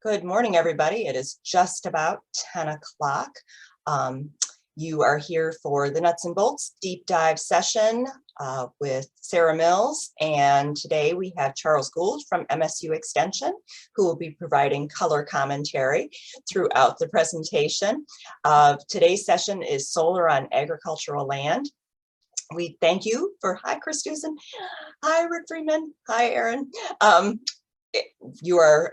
Good morning, everybody. It is just about 10 o'clock. You are here for the Nuts and Bolts Deep Dive session with Sarah Mills. And today we have Charles Gould from MSU Extension, who will be providing color commentary throughout the presentation. Today's session is Solar on Agricultural Land. We thank you for, hi, Chris Dusen. Hi, Rick Freeman. Hi, Aaron. You are,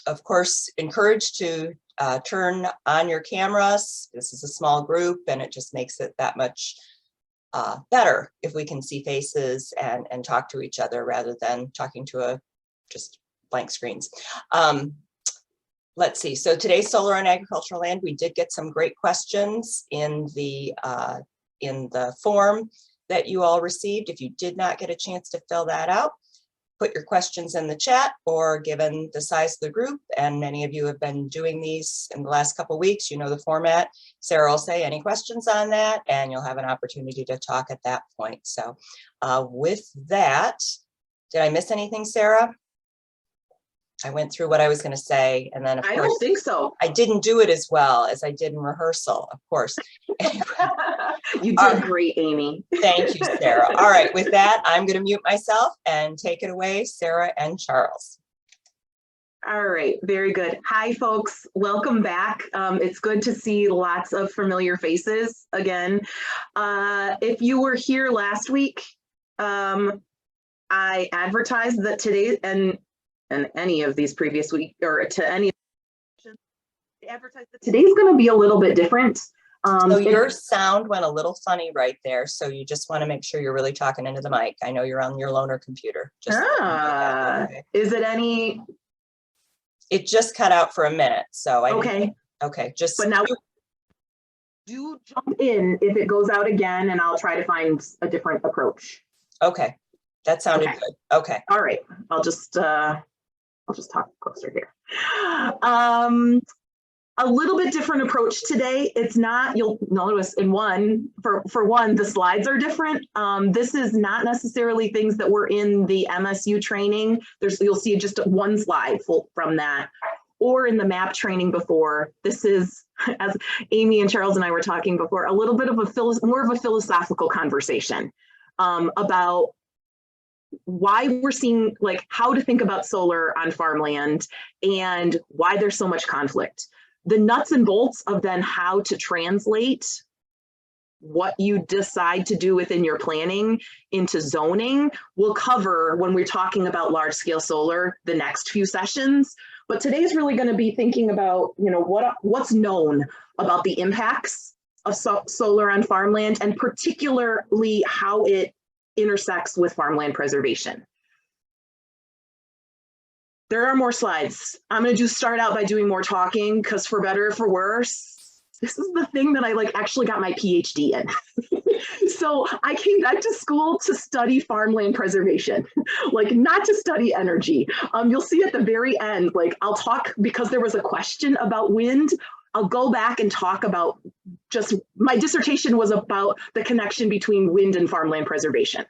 of course, encouraged to turn on your cameras. This is a small group and it just makes it that much better if we can see faces and talk to each other rather than talking to just blank screens. Let's see, so today's Solar on Agricultural Land, we did get some great questions in the form that you all received. If you did not get a chance to fill that out, put your questions in the chat, or given the size of the group, and many of you have been doing these in the last couple of weeks, you know the format. Sarah will say any questions on that, and you'll have an opportunity to talk at that point. So with that, did I miss anything, Sarah? I went through what I was going to say, and then of course, I don't think so. I didn't do it as well as I did in rehearsal, of course. You did great, Amy. Thank you, Sarah. All right, with that, I'm going to mute myself and take it away, Sarah and Charles. All right, very good. Hi, folks. Welcome back. It's good to see lots of familiar faces again. If you were here last week, I advertised that today and any of these previous week or to any advertised that today's going to be a little bit different. So your sound went a little funny right there. So you just want to make sure you're really talking into the mic. I know you're on your loaner computer. Just okay. Is it any? It just cut out for a minute. So I okay. Okay. Just but now do jump in if it goes out again, and I'll try to find a different approach. Okay. That sounded good. Okay. All right. I'll just talk closer here. A little bit different approach today. It's not, you'll notice in for one, the slides are different. This is not necessarily things that were in the MSU training. You'll see just one slide from that, or in the MAP training before. This is, as Amy and Charles and I were talking before, a little bit of more of a philosophical conversation about why we're seeing, like, how to think about solar on farmland and why there's so much conflict. The nuts and bolts of then how to translate what you decide to do within your planning into zoning we'll cover when we're talking about large scale solar the next few sessions. But today's really going to be thinking about, you know, what's known about the impacts of solar on farmland, and particularly how it intersects with farmland preservation. There are more slides. I'm going to just start out by doing more talking, because for better or for worse, this is the thing that I actually got my PhD in. So I came back to school to study farmland preservation, not to study energy. You'll see at the very end, I'll talk, because there was a question about wind, I'll go back and talk about my dissertation was about the connection between wind and farmland preservation.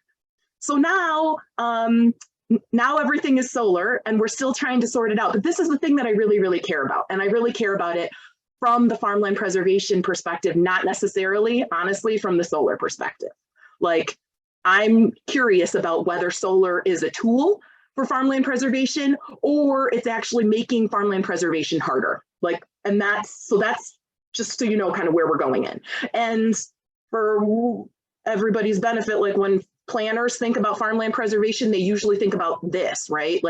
So now everything is solar, and we're still trying to sort it out. But this is the thing that I really, really care about. And I really care about it from the farmland preservation perspective, not necessarily, honestly, from the solar perspective. I'm curious about whether solar is a tool for farmland preservation, or it's actually making farmland preservation harder. And that's just so you know kind of where we're going in. And for everybody's benefit, when planners think about farmland preservation, they usually think about this, right?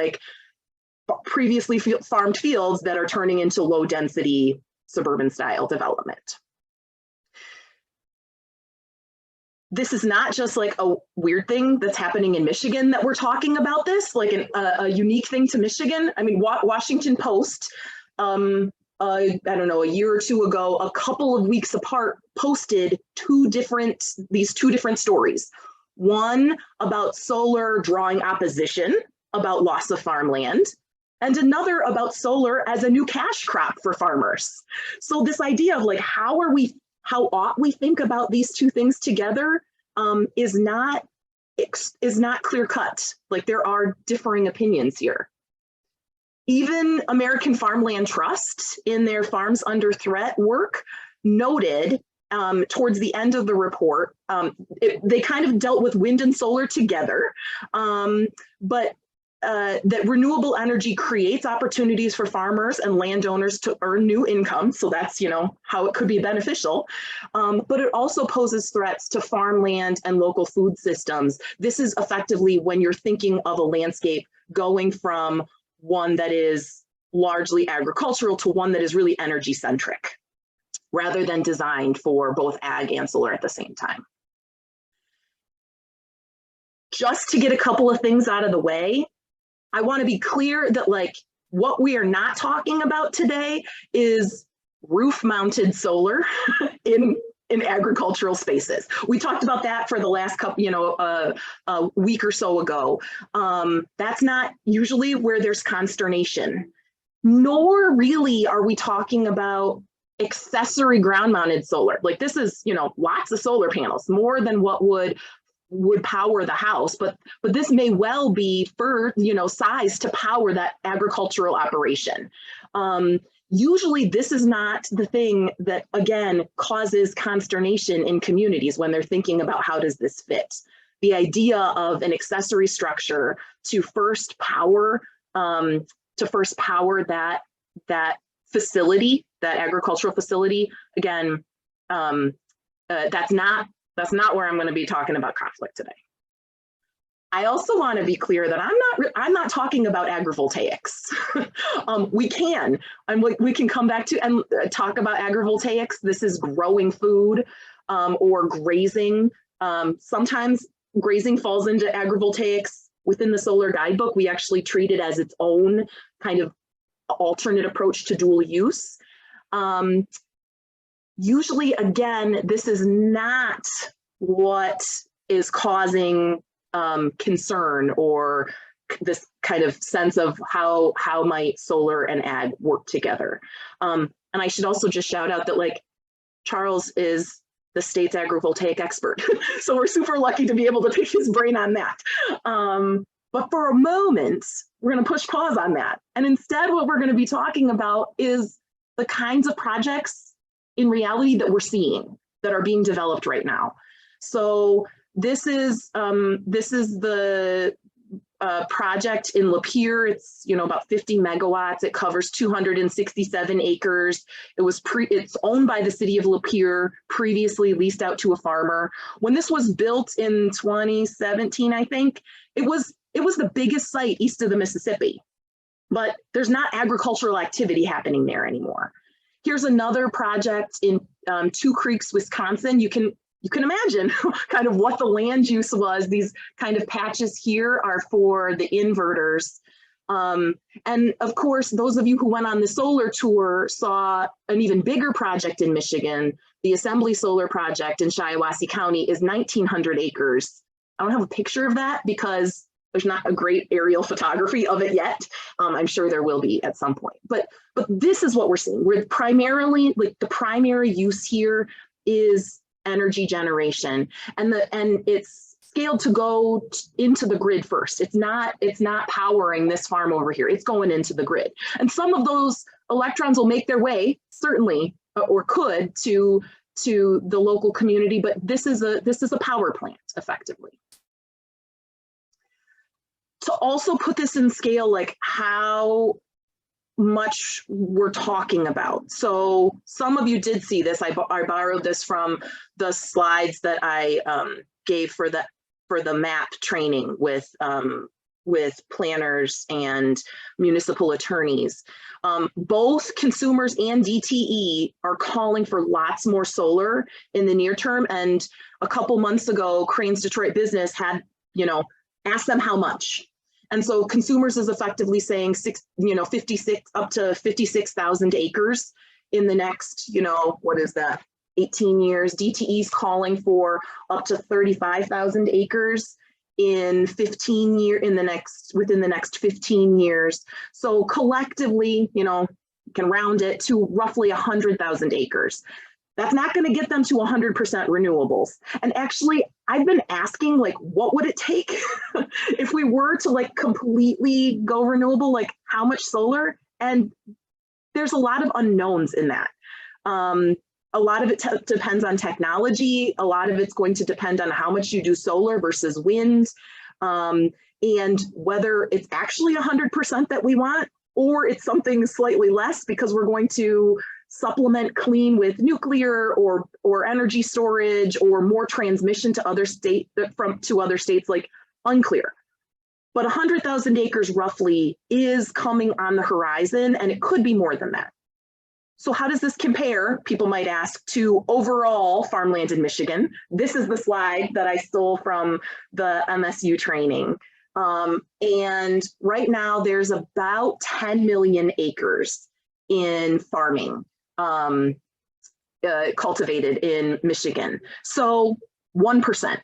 Previously farmed fields that are turning into low density suburban style development. This is not just a weird thing that's happening in Michigan that we're talking about this, a unique thing to Michigan. I mean, Washington Post, I don't know, a year or two ago, a couple of weeks apart, posted these two different stories. One about solar drawing opposition about loss of farmland, and another about solar as a new cash crop for farmers. So this idea of how ought we think about these two things together is not clear cut. There are differing opinions here. Even American Farmland Trust in their Farms Under Threat work noted towards the end of the report, they kind of dealt with wind and solar together, but that renewable energy creates opportunities for farmers and landowners to earn new income. So that's, how it could be beneficial. But it also poses threats to farmland and local food systems. This is effectively when you're thinking of a landscape going from one that is largely agricultural to one that is really energy centric, rather than designed for both ag and solar at the same time. Just to get a couple of things out of the way, I want to be clear that what we are not talking about today is roof mounted solar in agricultural spaces. We talked about that for the last couple, a week or so ago. That's not usually where there's consternation, nor really are we talking about accessory ground mounted solar. Like this is, lots of solar panels, more than what would power the house, but this may well be for, size to power that agricultural operation. Usually this is not the thing that, again, causes consternation in communities when they're thinking about how does this fit. The idea of an accessory structure to first power that facility, that agricultural facility, again, that's not where I'm going to be talking about conflict today. I also want to be clear that I'm not talking about agrivoltaics. We can, and we can come back to and talk about agrivoltaics. This is growing food or grazing. Sometimes grazing falls into agrivoltaics. Within the solar guidebook, we actually treat it as its own kind of alternate approach to dual use. Usually, again, this is not what is causing concern or this kind of sense of how might solar and ag work together. And I should also just shout out that Charles is the state's agrivoltaic expert. So we're super lucky to be able to pick his brain on that. But for a moment, we're going to push pause on that. And instead, what we're going to be talking about is the kinds of projects in reality that we're seeing that are being developed right now. So this is the project in Lapeer. It's about 50 megawatts. It covers 267 acres. It's owned by the city of Lapeer, previously leased out to a farmer. When this was built in 2017, I think it was the biggest site east of the Mississippi, but there's not agricultural activity happening there anymore. Here's another project in Two Creeks, Wisconsin. You can imagine kind of what the land use was. These kind of patches here are for the inverters. And of course, those of you who went on the solar tour saw an even bigger project in Michigan. The Assembly Solar Project in Shiawassee County is 1,900 acres. I don't have a picture of that because there's not a great aerial photography of it yet. I'm sure there will be at some point. But this is what we're seeing. We're primarily, the primary use here is energy generation, and it's scaled to go into the grid first. It's not powering this farm over here. It's going into the grid, and some of those electrons will make their way, certainly, or could, to the local community. But this is a power plant, effectively. To also put this in scale, how much we're talking about. So some of you did see this. I borrowed this from the slides that I gave for the MAP training with planners and municipal attorneys. Both consumers and DTE are calling for lots more solar in the near term. And a couple months ago, Crane's Detroit Business had, asked them how much. And so consumers is effectively saying 56 up to 56,000 acres in the next, what is that, 18 years. DTE's calling for up to 35,000 acres within the next 15 years. So collectively, can round it to roughly 100,000 acres. That's not going to get them to 100% renewables. And actually, I've been asking, like, what would it take if we were to like completely go renewable, like how much solar? And there's a lot of unknowns in that. A lot of it depends on technology. A lot of it's going to depend on how much you do solar versus wind, and whether it's actually 100% that we want, or it's something slightly less because we're going to supplement clean with nuclear or energy storage or more transmission to other states, like unclear. But 100,000 acres roughly is coming on the horizon, and it could be more than that. So how does this compare, people might ask, to overall farmland in Michigan? This is the slide that I stole from the MSU training. And right now there's about 10 million acres in farming cultivated in Michigan. So 1%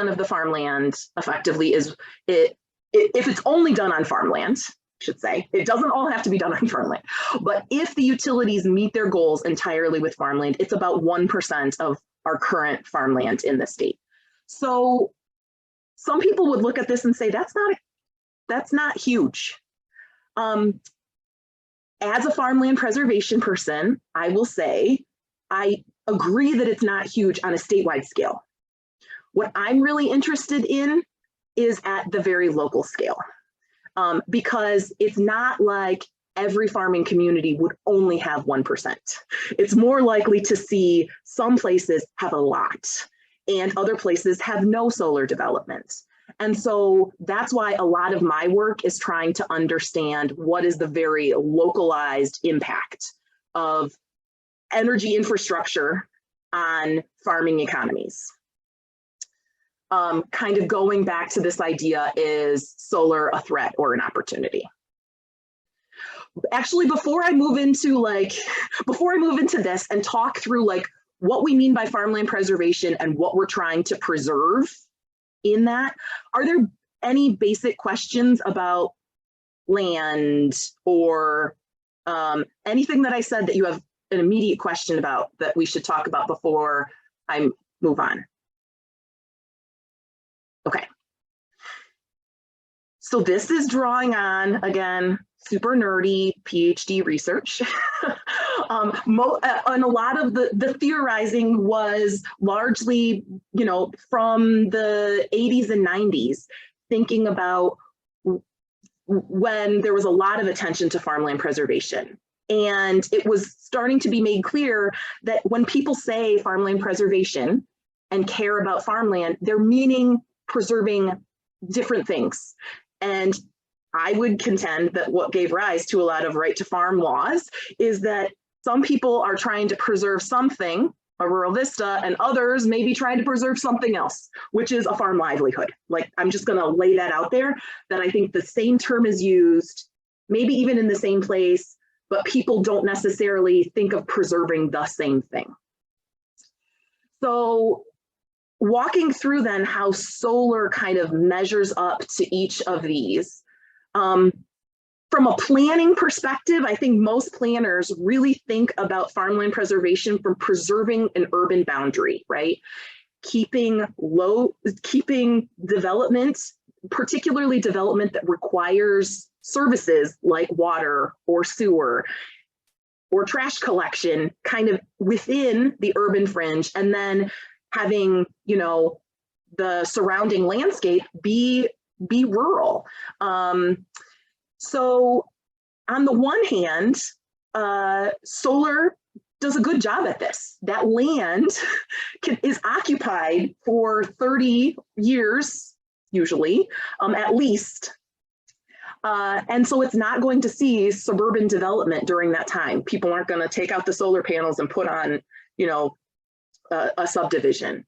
of the farmland effectively is, if it's only done on farmland, should say. It doesn't all have to be done on farmland, but if the utilities meet their goals entirely with farmland, it's about 1% of our current farmland in the state. So some people would look at this and say, that's not huge. As a farmland preservation person, I will say, I agree that it's not huge on a statewide scale. What I'm really interested in is at the very local scale. Because it's not like every farming community would only have 1%. It's more likely to see some places have a lot and other places have no solar development. And so that's why a lot of my work is trying to understand what is the very localized impact of energy infrastructure on farming economies. Kind of going back to this idea, is solar a threat or an opportunity? Actually, before I move into this and talk through like what we mean by farmland preservation and what we're trying to preserve in that, are there any basic questions about land or anything that I said that you have an immediate question about that we should talk about before I move on? Okay. So this is drawing on, again, super nerdy PhD research. And a lot of the theorizing was largely, from the 80s and 90s, thinking about when there was a lot of attention to farmland preservation. And it was starting to be made clear that when people say farmland preservation and care about farmland, they're meaning preserving different things. And I would contend that what gave rise to a lot of right to farm laws is that some people are trying to preserve something, a rural vista, and others may be trying to preserve something else, which is a farm livelihood. Like, I'm just gonna lay that out there, that I think the same term is used, maybe even in the same place, but people don't necessarily think of preserving the same thing. So walking through then how solar kind of measures up to each of these. From a planning perspective, I think most planners really think about farmland preservation from preserving an urban boundary, right? Keeping development, particularly development that requires services like water or sewer or trash collection kind of within the urban fringe, and then having, the surrounding landscape be rural. So on the one hand, solar does a good job at this. That land is occupied for 30 years, usually, at least. And so it's not going to see suburban development during that time. People aren't going to take out the solar panels and put on, a subdivision.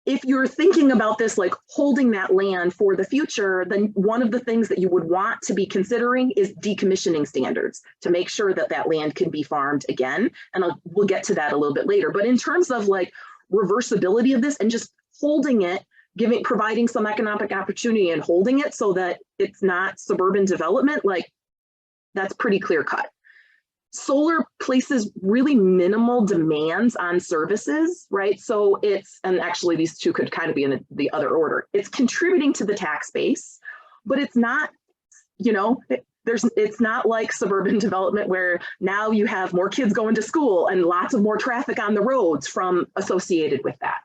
If you're thinking about this, like holding that land for the future, then one of the things that you would want to be considering is decommissioning standards to make sure that that land can be farmed again. And we'll get to that a little bit later. But in terms of like reversibility of this and just holding it, providing some economic opportunity and holding it so that it's not suburban development, like that's pretty clear cut. solar places really minimal demands on services, right? So it's, and actually these two could kind of be in the other order. It's contributing to the tax base, but it's not, you know, it's not like suburban development where now you have more kids going to school and lots of more traffic on the roads from associated with that.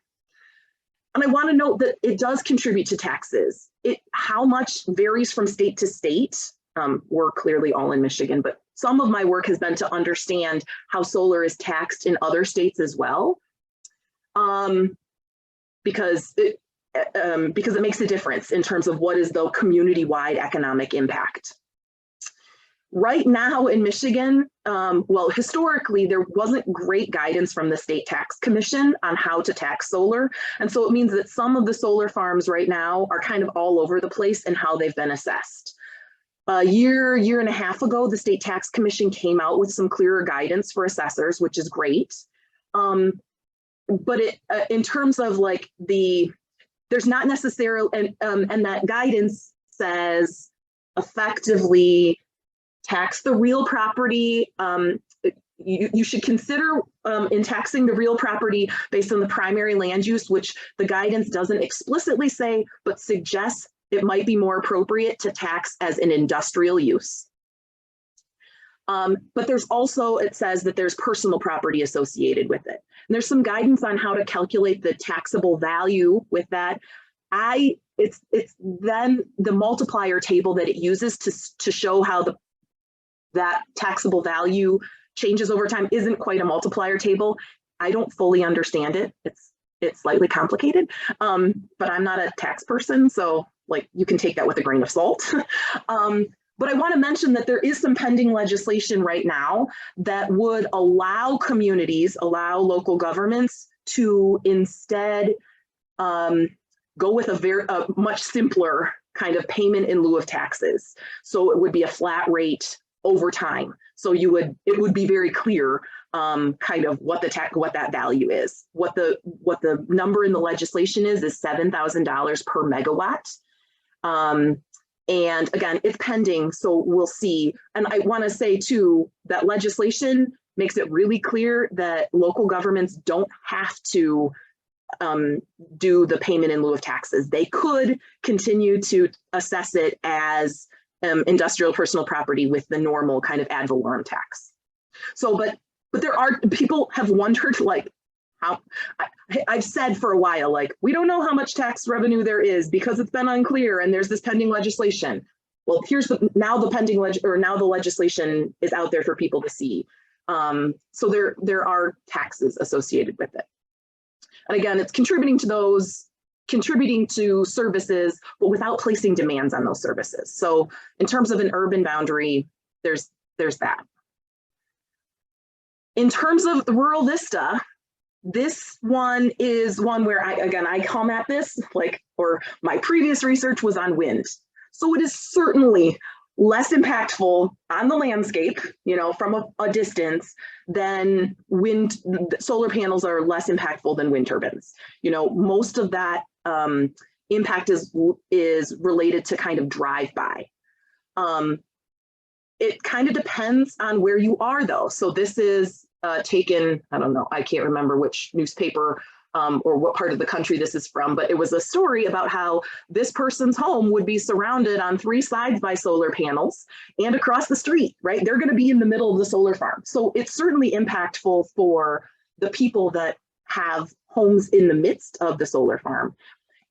And I want to note that it does contribute to taxes. How much varies from state to state. We're clearly all in Michigan, but some of my work has been to understand how solar is taxed in other states as well, because it makes a difference in terms of what is the community-wide economic impact. Right now in Michigan, well, historically, there wasn't great guidance from the State Tax Commission on how to tax solar. And so it means that some of the solar farms right now are kind of all over the place in how they've been assessed. A year and a half ago, the State Tax Commission came out with some clearer guidance for assessors, which is great. But in terms of like there's not necessarily, and that guidance says effectively tax the real property. You should consider in taxing the real property based on the primary land use, which the guidance doesn't explicitly say, but suggests it might be more appropriate to tax as an industrial use. But there's also, it says that there's personal property associated with it. And there's some guidance on how to calculate the taxable value with that. It's then the multiplier table that it uses to show how that taxable value changes over time isn't quite a multiplier table. I don't fully understand it. It's slightly complicated, but I'm not a tax person, so like you can take that with a grain of salt. But I want to mention that there is some pending legislation right now that would allow communities, allow local governments to instead go with a much simpler kind of payment in lieu of taxes. So it would be a flat rate over time. So it would be very clear kind of what that value is. What the number in the legislation is $7,000 per megawatt. And again, it's pending, so we'll see. And I want to say too, that legislation makes it really clear that local governments don't have to do the payment in lieu of taxes. They could continue to assess it as industrial personal property with the normal kind of ad valorem tax. So, but there are, people have wondered like, how, I've said for a while, like, we don't know how much tax revenue there is because it's been unclear and there's this pending legislation. Well, now the legislation is out there for people to see. So there are taxes associated with it. And again, it's contributing to services, but without placing demands on those services. So in terms of an urban boundary, there's that. In terms of the rural vista, this one is one where I come at this or my previous research was on wind. So it is certainly less impactful on the landscape, from a distance than wind. Solar panels are less impactful than wind turbines. Most of that impact is related to kind of drive-by. It kind of depends on where you are though. So this is taken, I don't know, I can't remember which newspaper or what part of the country this is from, but it was a story about how this person's home would be surrounded on 3 sides by solar panels and across the street, right? They're going to be in the middle of the solar farm. So it's certainly impactful for the people that have homes in the midst of the solar farm.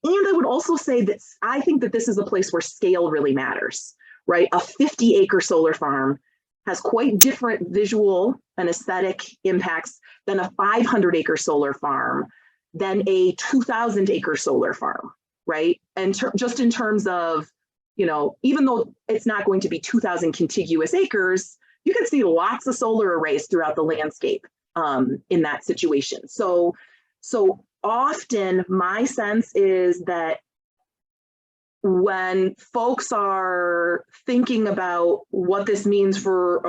And I would also say that I think that this is a place where scale really matters, right? A 50-acre solar farm has quite different visual and aesthetic impacts than a 500-acre solar farm, than a 2,000-acre solar farm, right? And just in terms of, even though it's not going to be 2,000 contiguous acres, you can see lots of solar arrays throughout the landscape in that situation. So often my sense is that when folks are thinking about what this means for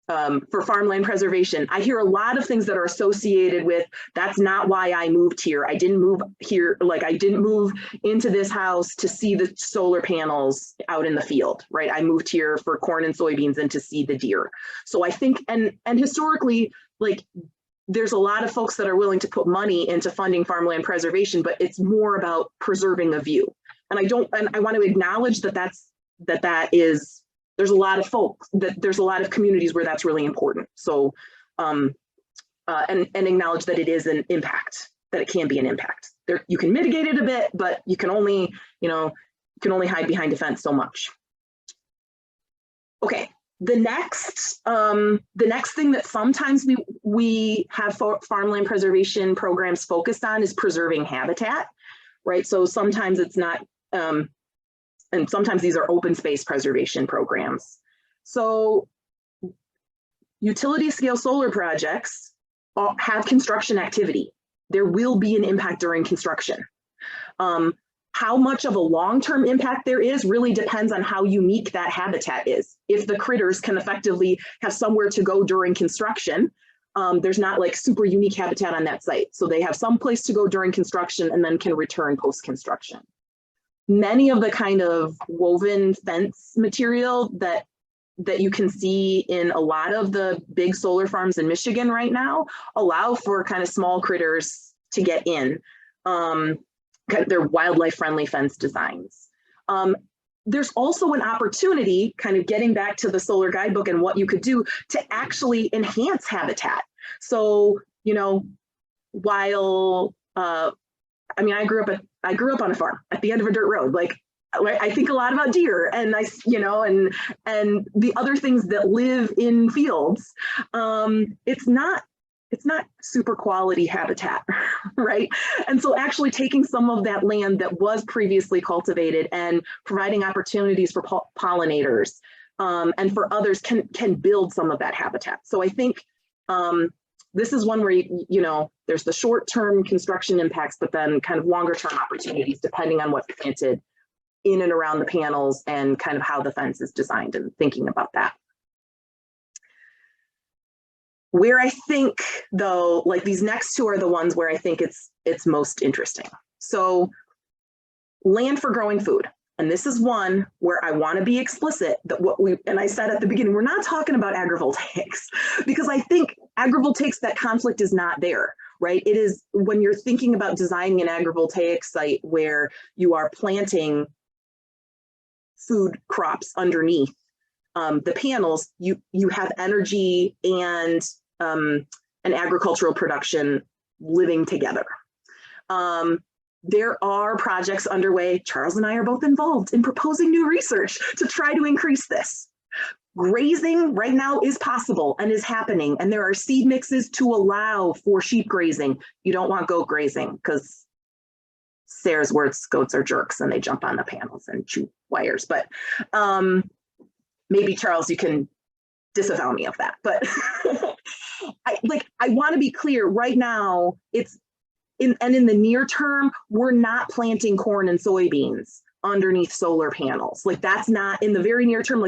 for farmland preservation. I hear a lot of things that are associated with, that's not why I moved here. I didn't move here, like I didn't move into this house to see the solar panels out in the field, right? I moved here for corn and soybeans and to see the deer. So I think, and historically, like there's a lot of folks that are willing to put money into funding farmland preservation, but it's more about preserving a view. And I want to acknowledge that that is, there's a lot of folks, that there's a lot of communities where that's really important. So, and acknowledge that it is an impact, that it can be an impact. There, you can mitigate it a bit, but you can only, you can only hide behind a fence so much. Okay, the next thing that sometimes we have farmland preservation programs focused on is preserving habitat, right? So sometimes it's not, and sometimes these are open space preservation programs. So utility scale solar projects have construction activity. There will be an impact during construction. How much of a long-term impact there is really depends on how unique that habitat is. If the critters can effectively have somewhere to go during construction, there's not like super unique habitat on that site. So they have some place to go during construction and then can return post-construction. Many of the kind of woven fence material that you can see in a lot of the big solar farms in Michigan right now allow for kind of small critters to get in. They're wildlife friendly fence designs. There's also an opportunity, kind of getting back to the solar guidebook and what you could do to actually enhance habitat. So, while, I mean, I grew up on a farm at the end of a dirt road. Like, I think a lot about deer and and the other things that live in fields. It's not super quality habitat, right? And so actually taking some of that land that was previously cultivated and providing opportunities for pollinators and for others can build some of that habitat. So I think this is one where, there's the short-term construction impacts, but then kind of longer-term opportunities depending on what's planted in and around the panels and kind of how the fence is designed and thinking about that. Where I think, though, like these next two are the ones where I think it's most interesting. So land for growing food. And this is one where I want to be explicit that and I said at the beginning, we're not talking about agrivoltaics, because I think agrivoltaics, that conflict is not there, right? It is when you're thinking about designing an agrivoltaic site where you are planting food crops underneath the panels, you have energy and an agricultural production living together. There are projects underway. Charles and I are both involved in proposing new research to try to increase this. Grazing right now is possible and is happening, and there are seed mixes to allow for sheep grazing. You don't want goat grazing because Sarah's words, goats are jerks and they jump on the panels and chew wires. But maybe Charles, you can disavow me of that. But I want to be clear right now, in the near term, we're not planting corn and soybeans underneath solar panels. Like that's not in the very near term,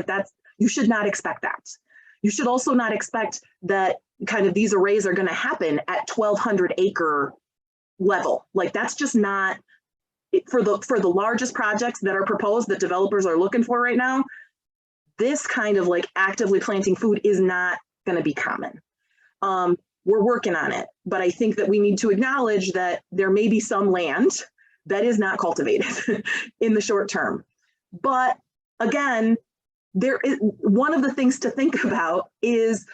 you should not expect that. You should also not expect that kind of these arrays are going to happen at 1,200 acre level. Like that's just not for the largest projects that are proposed that developers are looking for right now. This kind of like actively planting food is not going to be common. We're working on it, but I think that we need to acknowledge that there may be some land that is not cultivated in the short term. But again, there is one of the things to think about is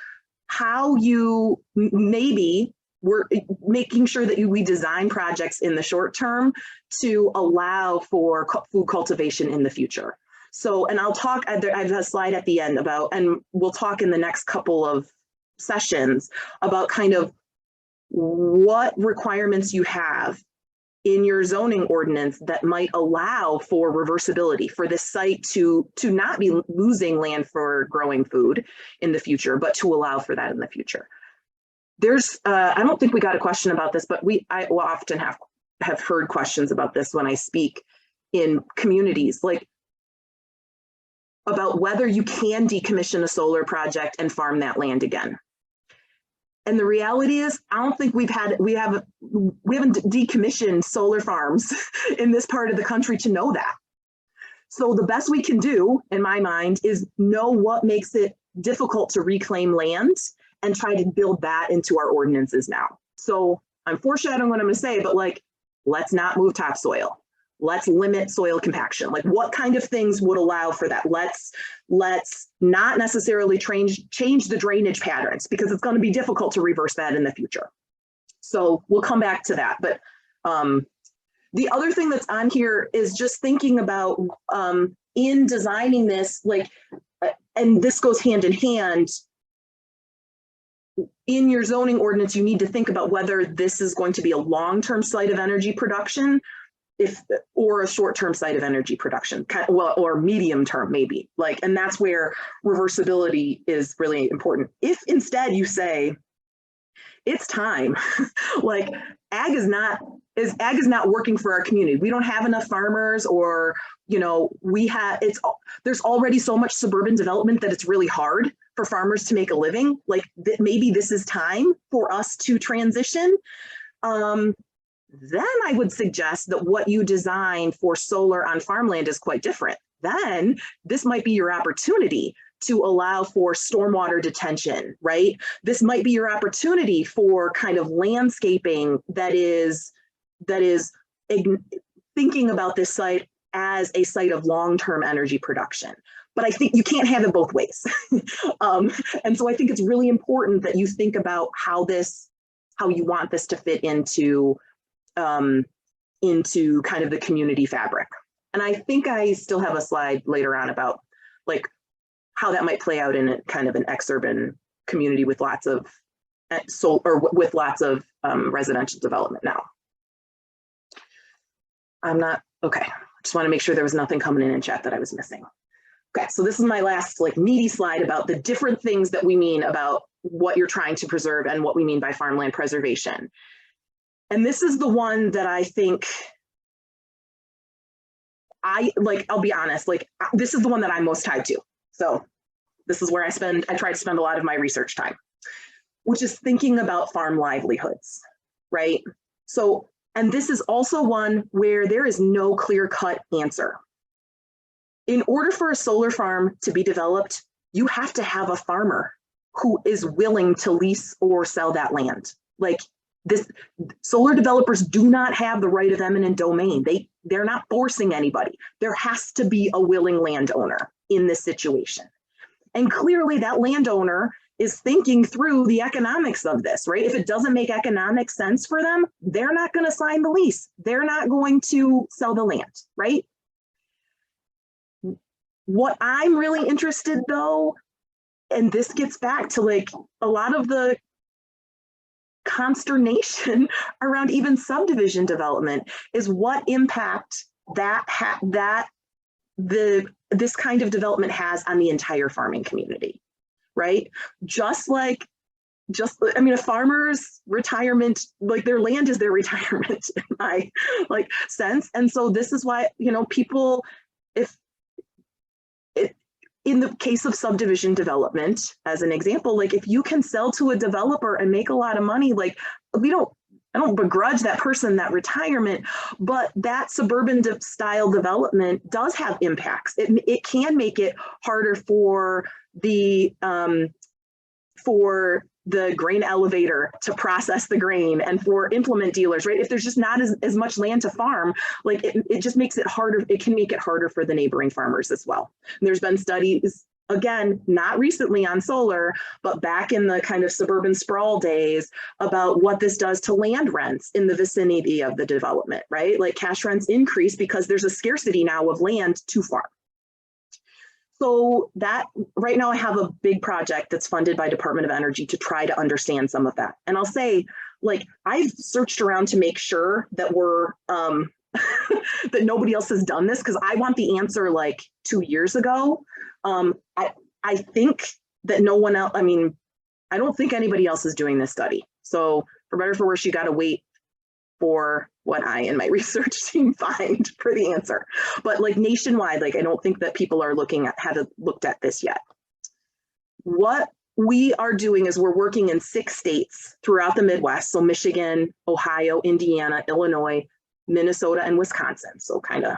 how you we're making sure that we design projects in the short term to allow for food cultivation in the future. So, and I'll talk, I have a slide at the end about, and we'll talk in the next couple of sessions about kind of what requirements you have in your zoning ordinance that might allow for reversibility for this site to not be losing land for growing food in the future, but to allow for that in the future. There's, I don't think we got a question about this, but I will often have heard questions about this when I speak in communities. Like, about whether you can decommission a solar project and farm that land again. And the reality is, I don't think we haven't decommissioned solar farms in this part of the country to know that. So the best we can do, in my mind, is know what makes it difficult to reclaim land and try to build that into our ordinances now. So I'm foreshadowing what I'm going to say, but like, let's not move topsoil. Let's limit soil compaction. Like, what kind of things would allow for that? Let's not necessarily change the drainage patterns, because it's going to be difficult to reverse that in the future. So we'll come back to that. But the other thing that's on here is just thinking about in designing this, like, and this goes hand in hand, in your zoning ordinance, you need to think about whether this is going to be a long-term site of energy production, or a short-term site of energy production, well, or medium-term maybe. Like, and that's where reversibility is really important. If instead you say, it's time, like ag is not working for our community. We don't have enough farmers, or, you know, there's already so much suburban development that it's really hard for farmers to make a living. Like, maybe this is time for us to transition. Then I would suggest that what you design for solar on farmland is quite different. Then this might be your opportunity to allow for stormwater detention, right? This might be your opportunity for kind of landscaping that is thinking about this site as a site of long-term energy production. But I think you can't have it both ways. And so I think it's really important that you think about how you want this to fit into kind of the community fabric. And I think I still have a slide later on about like how that might play out in a kind of an exurban community with lots of residential development now. Okay. I just want to make sure there was nothing coming in chat that I was missing. Okay, so this is my last like meaty slide about the different things that we mean about what you're trying to preserve and what we mean by farmland preservation. And this is the one that I think I'll be honest, like this is the one that I'm most tied to. So this is where I try to spend a lot of my research time, which is thinking about farm livelihoods, right? So, and this is also one where there is no clear-cut answer. In order for a solar farm to be developed, you have to have a farmer who is willing to lease or sell that land. Like, solar developers do not have the right of eminent domain. They're not forcing anybody. There has to be a willing landowner in this situation. And clearly that landowner is thinking through the economics of this, right? If it doesn't make economic sense for them, they're not going to sign the lease. They're not going to sell the land, right? What I'm really interested though, and this gets back to like a lot of the consternation around even subdivision development, is what impact this kind of development has on the entire farming community, right? I mean, a farmer's retirement, like their land is their retirement in my like sense. And so this is why, you know, people, in the case of subdivision development, as an example, like if you can sell to a developer and make a lot of money, like I don't begrudge that person that retirement, but that suburban style development does have impacts. It can make it harder for the grain elevator to process the grain and for implement dealers, right? If there's just not as much land to farm, like it just makes it harder. It can make it harder for the neighboring farmers as well. And there's been studies, again, not recently on solar, but back in the kind of suburban sprawl days about what this does to land rents in the vicinity of the development, right? Like cash rents increase because there's a scarcity now of land to farm. So that right now I have a big project that's funded by Department of Energy to try to understand some of that. And I'll say, like, I've searched around to make sure that we're, that nobody else has done this, because I want the answer like 2 years ago. I think that no one else, I mean, I don't think anybody else is doing this study. So for better or for worse, you got to wait for what I and my research team find for the answer. But like nationwide, like I don't think that people are looked at this yet. What we are doing is we're working in 6 states throughout the Midwest. So Michigan, Ohio, Indiana, Illinois, Minnesota, and Wisconsin. So kind of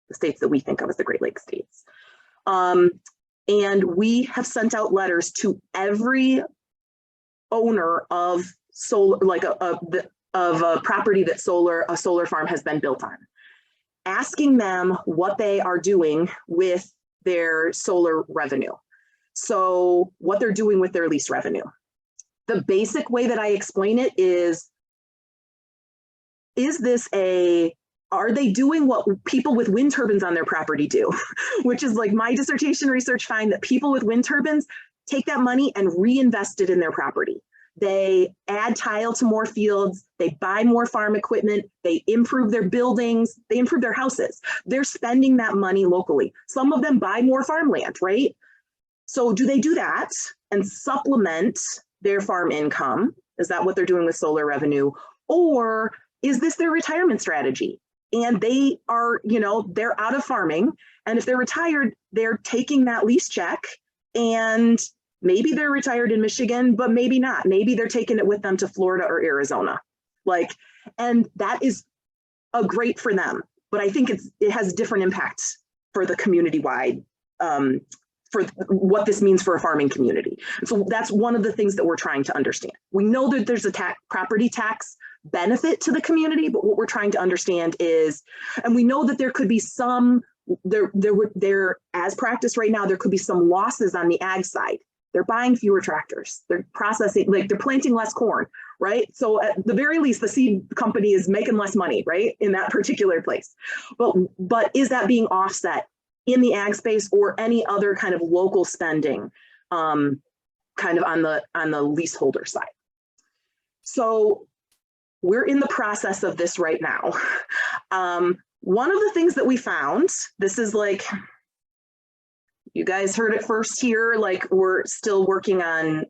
the states that we think of as the Great Lakes states. And we have sent out letters to every owner of solar, like of a property that a solar farm has been built on, asking them what they are doing with their solar revenue. So what they're doing with their lease revenue. The basic way that I explain it is this are they doing what people with wind turbines on their property do? Which is like my dissertation research find that people with wind turbines take that money and reinvest it in their property. They add tile to more fields, they buy more farm equipment, they improve their buildings, they improve their houses. They're spending that money locally. Some of them buy more farmland, right? So do they do that and supplement their farm income? Is that what they're doing with solar revenue? Or is this their retirement strategy? And they are, they're out of farming. And if they're retired, they're taking that lease check, and maybe they're retired in Michigan, but maybe not. Maybe they're taking it with them to Florida or Arizona. And that is great for them. But I think it has different impacts for the community-wide, for what this means for a farming community. So that's one of the things that we're trying to understand. We know that there's a property tax benefit to the community, but what we're trying to understand is, and we know that there could be some, there as practice right now, there could be some losses on the ag side. They're buying fewer tractors. They're processing, they're planting less corn, right? So at the very least, the seed company is making less money, right, in that particular place. But is that being offset in the ag space or any other kind of local spending, kind of on the leaseholder side? So we're in the process of this right now. One of the things that we found, this is like, you guys heard it first here, like we're still working on,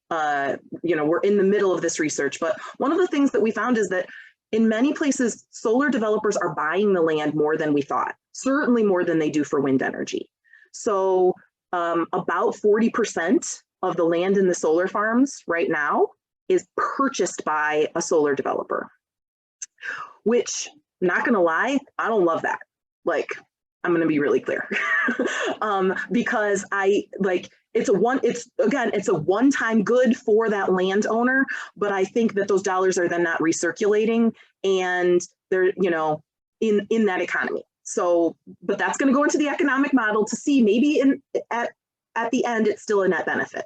we're in the middle of this research, but one of the things that we found is that in many places, solar developers are buying the land more than we thought, certainly more than they do for wind energy. So about 40% of the land in the solar farms right now is purchased by a solar developer, which, not gonna lie, I don't love that. Like, I'm gonna be really clear. Because it's a one-time good for that landowner, but I think that those dollars are then not recirculating, and they're, in that economy. So, but that's gonna go into the economic model to see maybe at the end, it's still a net benefit.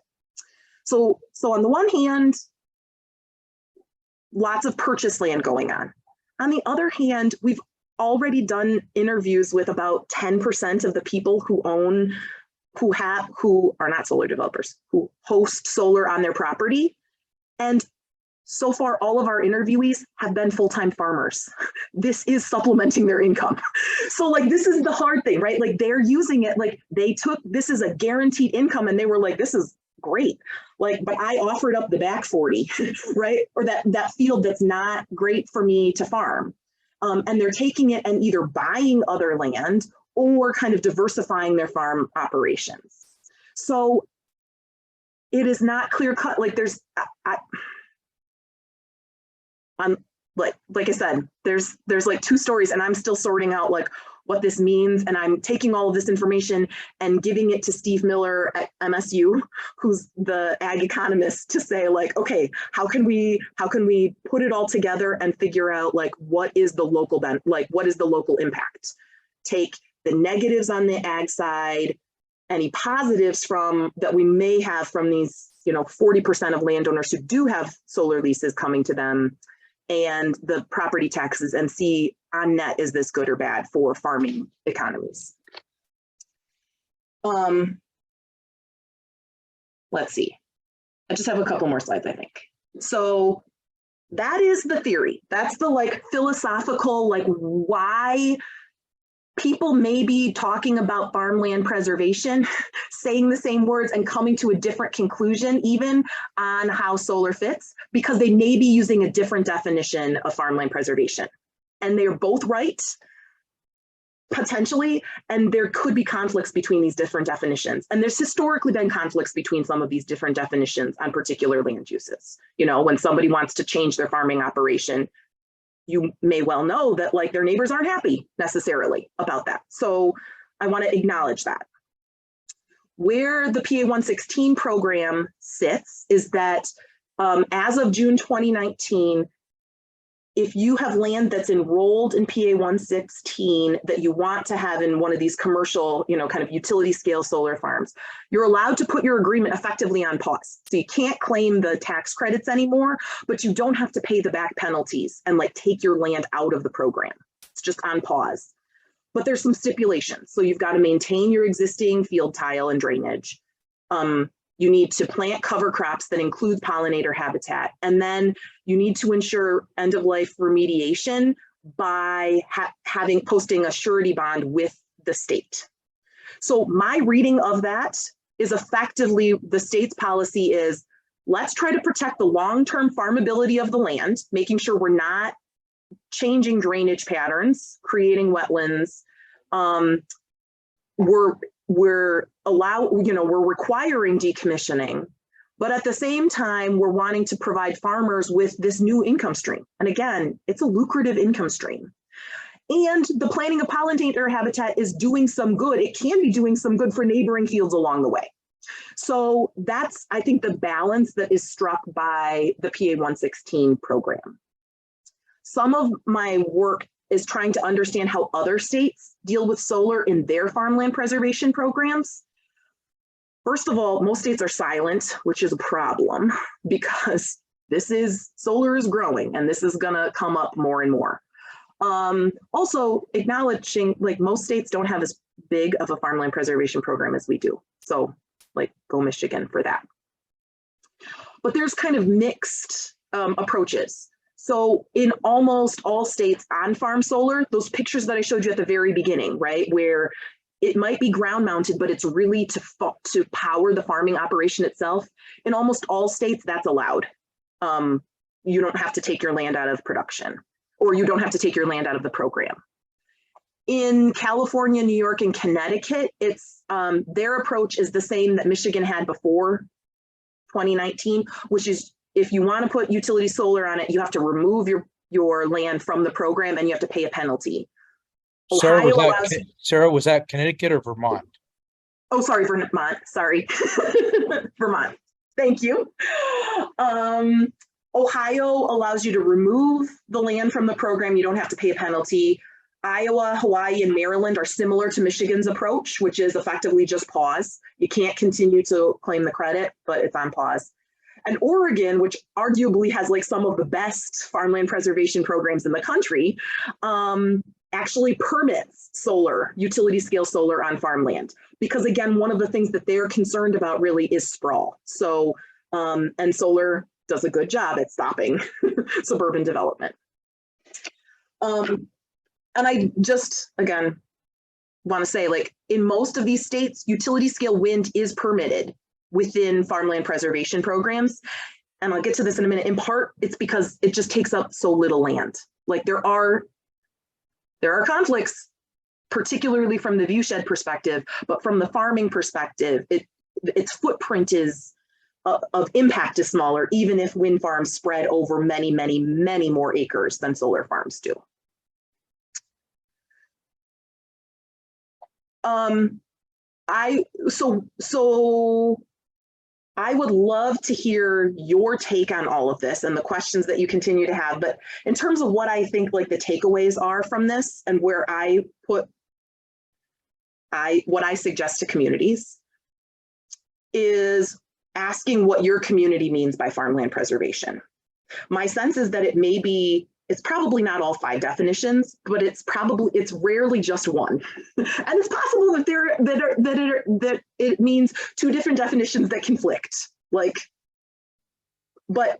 So on the one hand, lots of purchase land going on. On the other hand, we've already done interviews with about 10% of the people who are not solar developers, who host solar on their property. And so far, all of our interviewees have been full-time farmers. This is supplementing their income. So like, this is the hard thing, right? Like they're using it, like this is a guaranteed income, and they were like, this is great. Like, but I offered up the back 40, right? Or that field that's not great for me to farm. And they're taking it and either buying other land or kind of diversifying their farm operations. So it is not clear cut. Like like I said, there's like 2 stories, and I'm still sorting out like what this means. And I'm taking all of this information and giving it to Steve Miller at MSU, who's the ag economist, to say like, okay, how can we put it all together and figure out like, what is the local impact? Take the negatives on the ag side, any positives that we may have from these, 40% of landowners who do have solar leases coming to them, and the property taxes, and see on net, is this good or bad for farming economies? Let's see. I just have a couple more slides, I think. So that is the theory. That's the like philosophical, like why people may be talking about farmland preservation, saying the same words and coming to a different conclusion even on how solar fits, because they may be using a different definition of farmland preservation. And they're both right, potentially, and there could be conflicts between these different definitions. And there's historically been conflicts between some of these different definitions on particular land uses. You know, when somebody wants to change their farming operation, you may well know that like their neighbors aren't happy necessarily about that. So I want to acknowledge that. Where the PA 116 program sits is that as of June 2019, if you have land that's enrolled in PA 116 that you want to have in one of these commercial, you know, kind of utility scale solar farms, you're allowed to put your agreement effectively on pause. So you can't claim the tax credits anymore, but you don't have to pay the back penalties and like take your land out of the program. It's just on pause. But there's some stipulations. So you've got to maintain your existing field tile and drainage. You need to plant cover crops that include pollinator habitat. And then you need to ensure end-of-life remediation by posting a surety bond with the state. So my reading of that is effectively the state's policy is, let's try to protect the long-term farmability of the land, making sure we're not changing drainage patterns, creating wetlands. We're requiring decommissioning, but at the same time, we're wanting to provide farmers with this new income stream. And again, it's a lucrative income stream. And the planting of pollinator habitat is doing some good. It can be doing some good for neighboring fields along the way. So that's, I think, the balance that is struck by the PA 116 program. Some of my work is trying to understand how other states deal with solar in their farmland preservation programs. First of all, most states are silent, which is a problem because solar is growing and this is gonna come up more and more. Also acknowledging like most states don't have as big of a farmland preservation program as we do. So like go Michigan for that. But there's kind of mixed approaches. So in almost all states on farm solar, those pictures that I showed you at the very beginning, right, where it might be ground mounted, but it's really to power the farming operation itself. In almost all states, that's allowed. You don't have to take your land out of production, or you don't have to take your land out of the program. In California, New York, and Connecticut, it's their approach is the same that Michigan had before 2019, which is if you want to put utility solar on it, you have to remove your land from the program and you have to pay a penalty. Sarah, was that Connecticut or Vermont? Oh, sorry, Vermont. Sorry, Vermont. Thank you. Ohio allows you to remove the land from the program. You don't have to pay a penalty. Iowa, Hawaii, and Maryland are similar to Michigan's approach, which is effectively just pause. You can't continue to claim the credit, but it's on pause. And Oregon, which arguably has like some of the best farmland preservation programs in the country, actually permits solar, utility scale solar on farmland. Because again, one of the things that they're concerned about really is sprawl. So, and solar does a good job at stopping suburban development. And I just, again, want to say like in most of these states, utility scale wind is permitted within farmland preservation programs. And I'll get to this in a minute. In part, it's because it just takes up so little land. Like there are conflicts, particularly from the viewshed perspective, but from the farming perspective, its footprint of impact is smaller, even if wind farms spread over many, many, many more acres than solar farms do. I would love to hear your take on all of this and the questions that you continue to have, but in terms of what I think like the takeaways are from this and where what I suggest to communities is asking what your community means by farmland preservation. My sense is that it's probably not all 5 definitions, but it's rarely just one. And it's possible that it means 2 different definitions that conflict. Like, but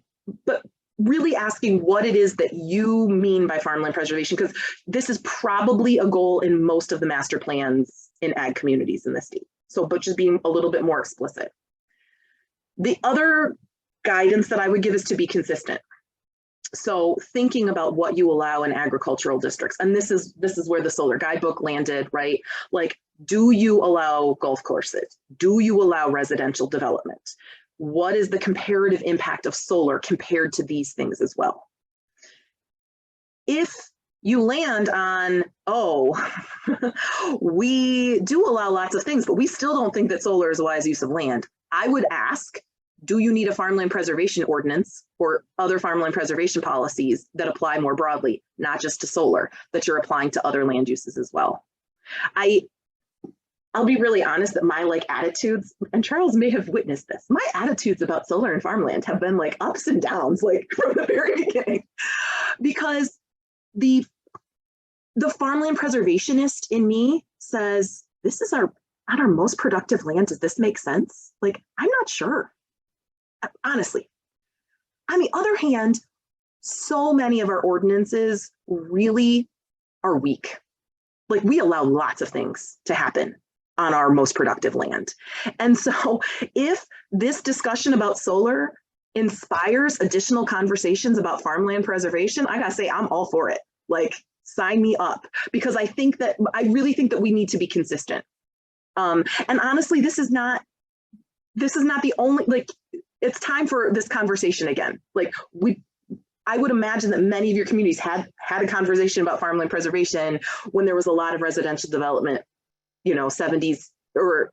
really asking what it is that you mean by farmland preservation, because this is probably a goal in most of the master plans in ag communities in the state. So, but just being a little bit more explicit. The other guidance that I would give is to be consistent. So thinking about what you allow in agricultural districts, and this is where the solar guidebook landed, right? Like, do you allow golf courses? Do you allow residential development? What is the comparative impact of solar compared to these things as well? If you land on, oh, we do allow lots of things, but we still don't think that solar is a wise use of land, I would ask, do you need a farmland preservation ordinance or other farmland preservation policies that apply more broadly, not just to solar, that you're applying to other land uses as well? I'll be really honest that my attitudes, and Charles may have witnessed this, my attitudes about solar and farmland have been ups and downs, from the very beginning, because the farmland preservationist in me says, this is not our most productive land. Does this make sense? I'm not sure. Honestly. On the other hand, so many of our ordinances really are weak. We allow lots of things to happen on our most productive land. And so if this discussion about solar inspires additional conversations about farmland preservation, I gotta say, I'm all for it. Sign me up, because I really think that we need to be consistent. And honestly, this is not the only, it's time for this conversation again. I would imagine that many of your communities had a conversation about farmland preservation when there was a lot of residential development, 70s, 80s,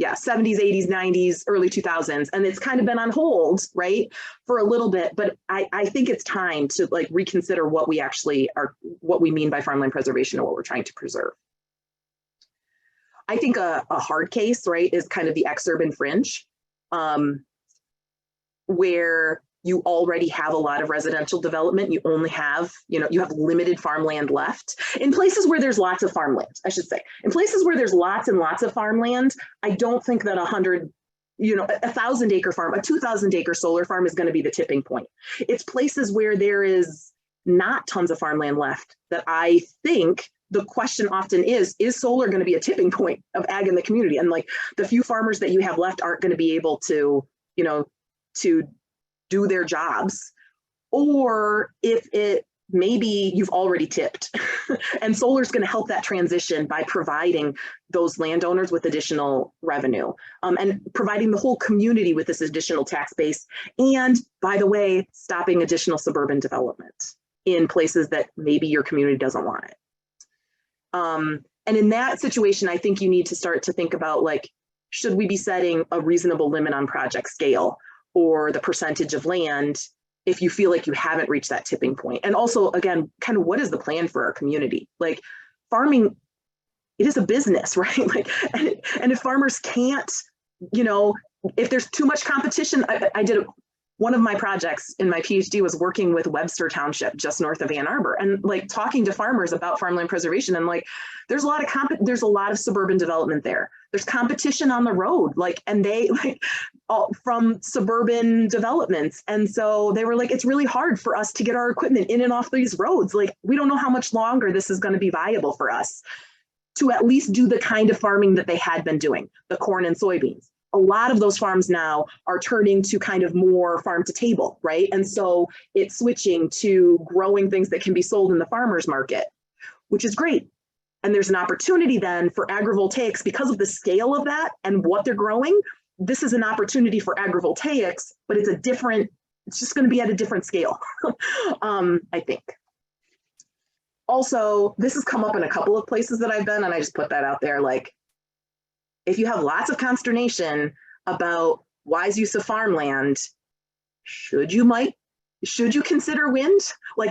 90s, early 2000s. And it's kind of been on hold, right, for a little bit. But I think it's time to reconsider what we mean by farmland preservation and what we're trying to preserve. I think a hard case, right, is kind of the exurban fringe, where you already have a lot of residential development. You only have, you have limited farmland left. In places where there's lots of farmland, I should say, in places where there's lots and lots of farmland, I don't think that 1,000-acre farm, a 2,000-acre solar farm is going to be the tipping point. It's places where there is not tons of farmland left that I think the question often is solar going to be a tipping point of ag in the community? And the few farmers that you have left aren't going to be able to, to do their jobs, or if maybe you've already tipped and solar is going to help that transition by providing those landowners with additional revenue, and providing the whole community with this additional tax base. And by the way, stopping additional suburban development in places that maybe your community doesn't want it. And in that situation, I think you need to start to think about should we be setting a reasonable limit on project scale or the percentage of land if you feel like you haven't reached that tipping point? And also, again, kind of what is the plan for our community? Farming, it is a business, right? And if farmers can't, if there's too much competition, I did one of my projects in my PhD was working with Webster Township just north of Ann Arbor, and talking to farmers about farmland preservation, and there's a lot of suburban development there. There's competition on the road, and they all from suburban developments. And so they were it's really hard for us to get our equipment in and off these roads. We don't know how much longer this is going to be viable for us to at least do the kind of farming that they had been doing, the corn and soybeans. A lot of those farms now are turning to kind of more farm to table, right? And so it's switching to growing things that can be sold in the farmer's market, which is great. And there's an opportunity then for agrivoltaics because of the scale of that and what they're growing. This is an opportunity for agrivoltaics, but it's just going to be at a different scale, I think. Also, this has come up in a couple of places that I've been, and I just put that out there. If you have lots of consternation about wise use of farmland, should you consider wind?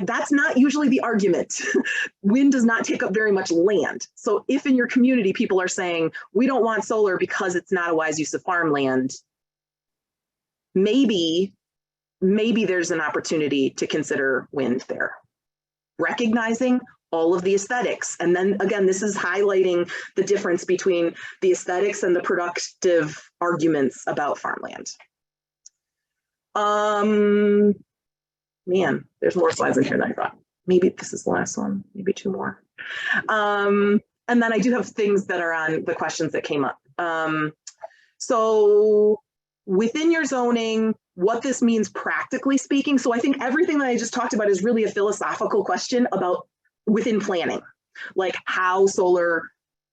That's not usually the argument. Wind does not take up very much land. So if in your community people are saying, we don't want solar because it's not a wise use of farmland, maybe there's an opportunity to consider wind there. Recognizing all of the aesthetics. And then again, this is highlighting the difference between the aesthetics and the productive arguments about farmland. Man, there's more slides in here than I thought. Maybe this is the last one, maybe two more. And then I do have things that are on the questions that came up. So within your zoning, what this means practically speaking. So I think everything that I just talked about is really a philosophical question about within planning, like how solar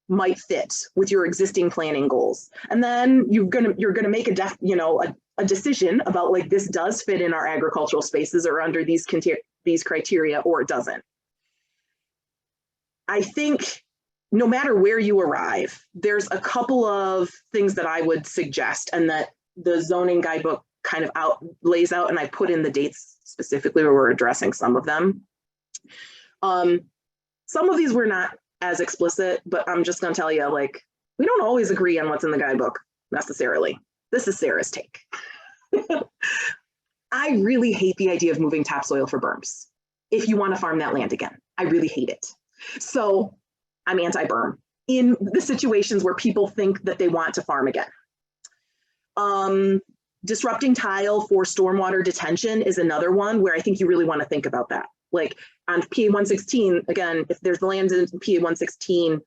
might fit with your existing planning goals. And then you're gonna make a decision about like, this does fit in our agricultural spaces or under these criteria, or it doesn't. I think no matter where you arrive, there's a couple of things that I would suggest and that the zoning guidebook kind of lays out, and I put in the dates specifically where we're addressing some of them. Some of these were not as explicit, but I'm just gonna tell you, like, we don't always agree on what's in the guidebook necessarily. This is Sarah's take. I really hate the idea of moving topsoil for berms. If you want to farm that land again, I really hate it. So I'm anti-berm in the situations where people think that they want to farm again. Disrupting tile for stormwater detention is another one where I think you really want to think about that. Like on PA 116, again, if there's land in PA 116,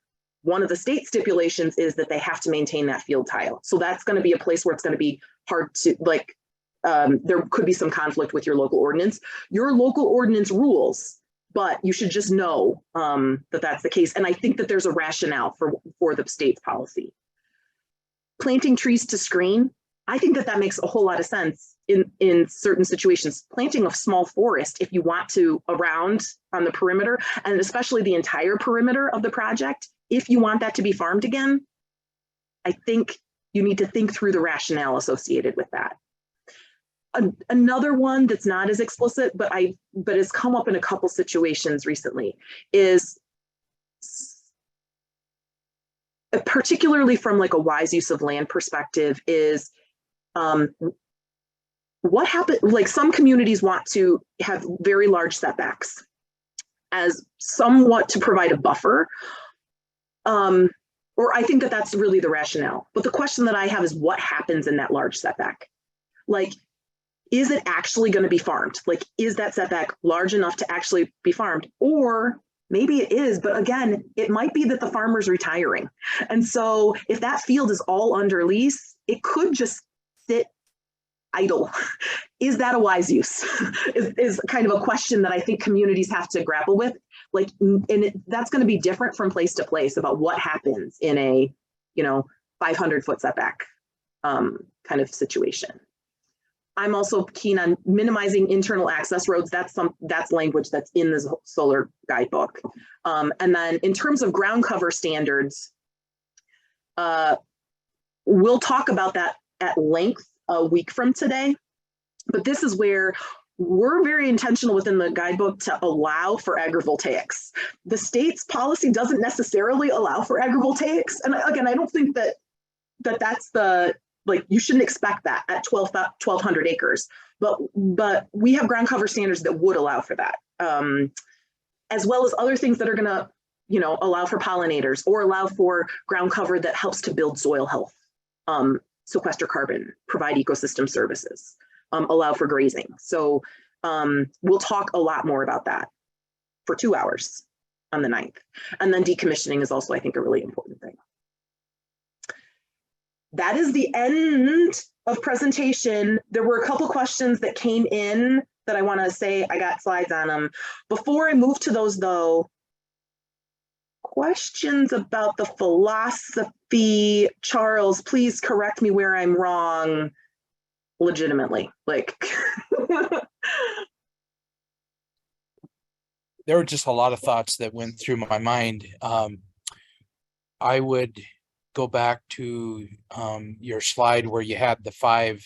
one of the state stipulations is that they have to maintain that field tile. So that's going to be a place where it's going to be hard to, like, there could be some conflict with your local ordinance. Your local ordinance rules, but you should just know that that's the case. And I think that there's a rationale for the state's policy. Planting trees to screen, I think that makes a whole lot of sense in certain situations. Planting a small forest, if you want to, around on the perimeter, and especially the entire perimeter of the project, if you want that to be farmed again, I think you need to think through the rationale associated with that. Another one that's not as explicit, but has come up in a couple situations recently, is particularly from like a wise use of land perspective, is what happened, like some communities want to have very large setbacks as somewhat to provide a buffer. Or I think that that's really the rationale. But the question that I have is what happens in that large setback? Like, is it actually going to be farmed? Like, is that setback large enough to actually be farmed? Or maybe it is, but again, it might be that the farmer's retiring. And so if that field is all under lease, it could just sit idle. Is that a wise use? is kind of a question that I think communities have to grapple with. Like, and that's going to be different from place to place about what happens in a, 500-foot setback kind of situation. I'm also keen on minimizing internal access roads. That's language that's in the solar guidebook. And then in terms of ground cover standards, we'll talk about that at length a week from today. But this is where we're very intentional within the guidebook to allow for agrivoltaics. The state's policy doesn't necessarily allow for agrivoltaics. And again, I don't think that's the, like, you shouldn't expect that at 1,200 acres, but we have ground cover standards that would allow for that, as well as other things that are going to, allow for pollinators or allow for ground cover that helps to build soil health, sequester carbon, provide ecosystem services, allow for grazing. So we'll talk a lot more about that for 2 hours on the 9th. And then decommissioning is also, I think, a really important thing. That is the end of presentation. There were a couple questions that came in that I want to say, I got slides on them. Before I move to those though, questions about the philosophy. Charles, please correct me where I'm wrong legitimately. Like, there were just a lot of thoughts that went through my mind. I would go back to your slide where you had the five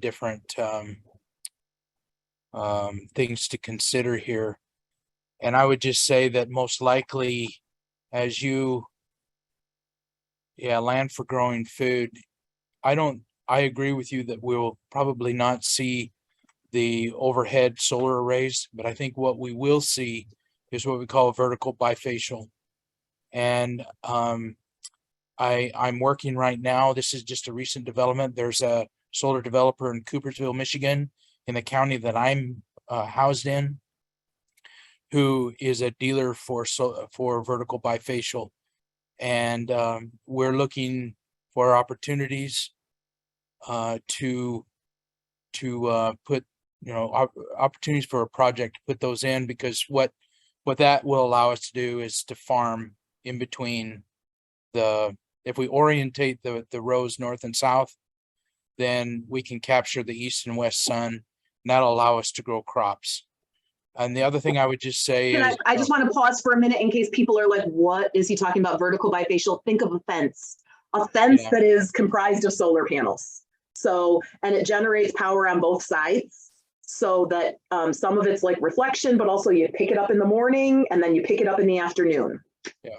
different things to consider here. And I would just say that most likely as land for growing food, I agree with you that we'll probably not see the overhead solar arrays, but I think what we will see is what we call vertical bifacial. And I'm working right now. This is just a recent development. There's a solar developer in Coopersville, Michigan, in the county that I'm housed in, who is a dealer for vertical bifacial, and we're looking for opportunities to put, opportunities for a project to put those in, because what that will allow us to do is to farm in between if we orientate the rows north and south, then we can capture the east and west sun, and that'll allow us to grow crops. And the other thing I would just say is, I just want to pause for a minute in case people are like, what is he talking about? Vertical bifacial? Think of a fence that is comprised of solar panels. So, and it generates power on both sides, so that some of it's like reflection, but also you pick it up in the morning and then you pick it up in the afternoon. Yeah.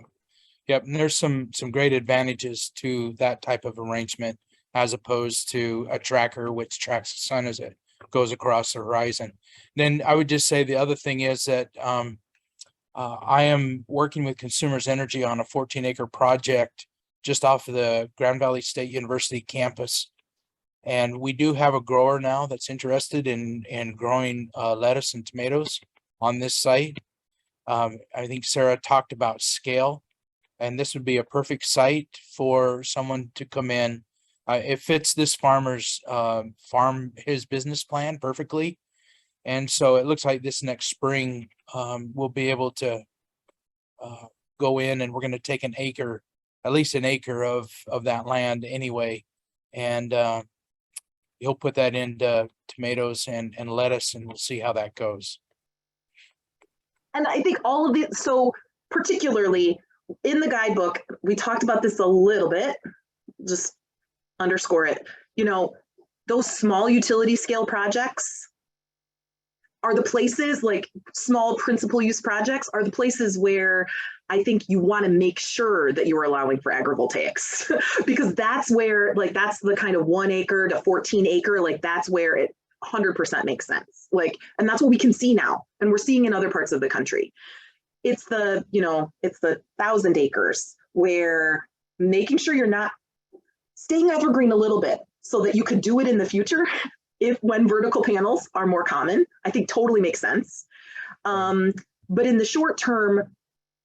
Yep. And there's some great advantages to that type of arrangement, as opposed to a tracker which tracks the sun as it goes across the horizon. Then I would just say the other thing is that I am working with Consumers Energy on a 14-acre project just off of the Grand Valley State University campus. And we do have a grower now that's interested in growing lettuce and tomatoes on this site. I think Sarah talked about scale, and this would be a perfect site for someone to come in. It fits this farmer's his business plan perfectly. And so it looks like this next spring we'll be able to go in, and we're going to take at least an acre of that land anyway. And he'll put that into tomatoes and lettuce, and we'll see how that goes. And I think all of it, so particularly in the guidebook, we talked about this a little bit, just underscore it, those small utility scale projects are the places, like small principal use projects are the places where I think you want to make sure that you are allowing for agrivoltaics because that's where, like, that's the kind of 1 acre to 14 acre, like that's where it 100% makes sense. Like, and that's what we can see now. And we're seeing in other parts of the country. It's the 1,000 acres where making sure you're not staying evergreen a little bit so that you could do it in the future when vertical panels are more common, I think totally makes sense. But in the short term,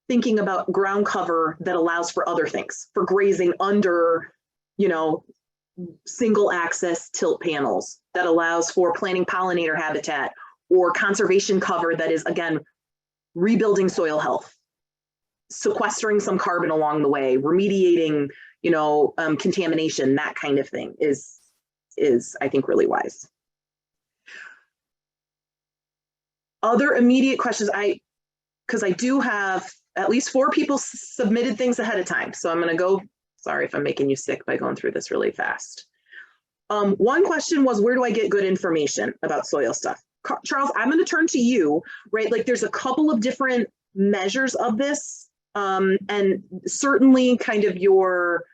thinking about ground cover that allows for other things, for grazing under, single access tilt panels, that allows for planting pollinator habitat, or conservation cover that is, again, rebuilding soil health, sequestering some carbon along the way, remediating, contamination, that kind of thing is I think really wise. Other immediate questions, because I do have at least 4 people submitted things ahead of time. So I'm going to go, sorry if I'm making you sick by going through this really fast. One question was, where do I get good information about soil stuff? Charles, I'm going to turn to you, right? Like there's a couple of different measures of this, and certainly kind of your,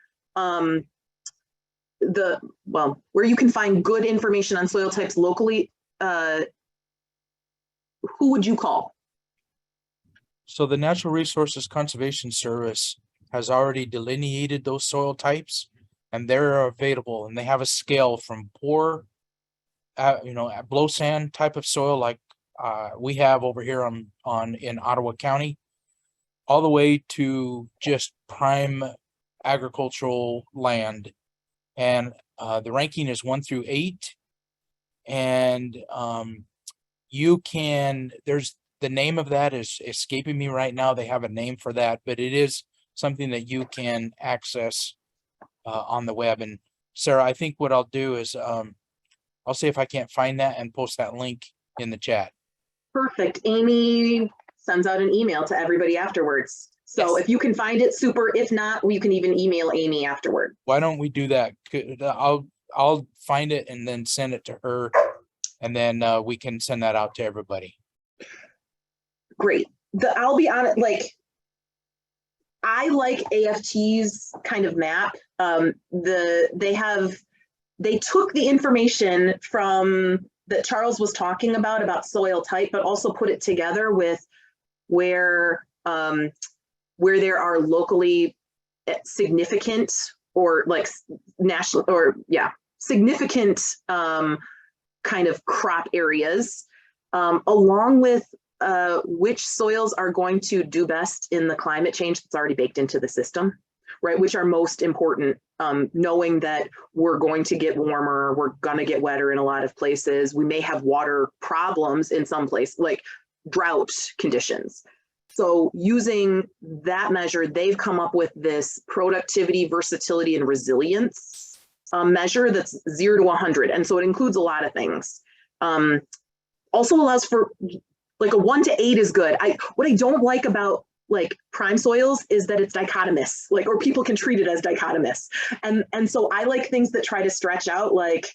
where you can find good information on soil types locally, who would you call? So the Natural Resources Conservation Service has already delineated those soil types, and they're available, and they have a scale from poor, blow sand type of soil like we have over here in Ottawa County, all the way to just prime agricultural land. And the ranking is 1 through 8. And there's the name of that is escaping me right now. They have a name for that, but it is something that you can access on the web. And Sarah, I think what I'll do is I'll see if I can't find that and post that link in the chat. Perfect. Amy sends out an email to everybody afterwards. So if you can find it, super. If not, you can even email Amy afterward. Why don't we do that? I'll find it and then send it to her, and then we can send that out to everybody. Great. I'll be honest, I like AFT's kind of map. They took the information from that Charles was talking about soil type, but also put it together with where there are locally significant or like national or significant kind of crop areas, along with which soils are going to do best in the climate change that's already baked into the system, right? Which are most important, knowing that we're going to get warmer, we're going to get wetter in a lot of places. We may have water problems in some place, like drought conditions. So using that measure, they've come up with this productivity, versatility, and resilience measure that's 0 to 100. And so it includes a lot of things. Also allows for like a 1 to 8 is good. What I don't like about like prime soils is that it's dichotomous, like, or people can treat it as dichotomous. And so I like things that try to stretch out, like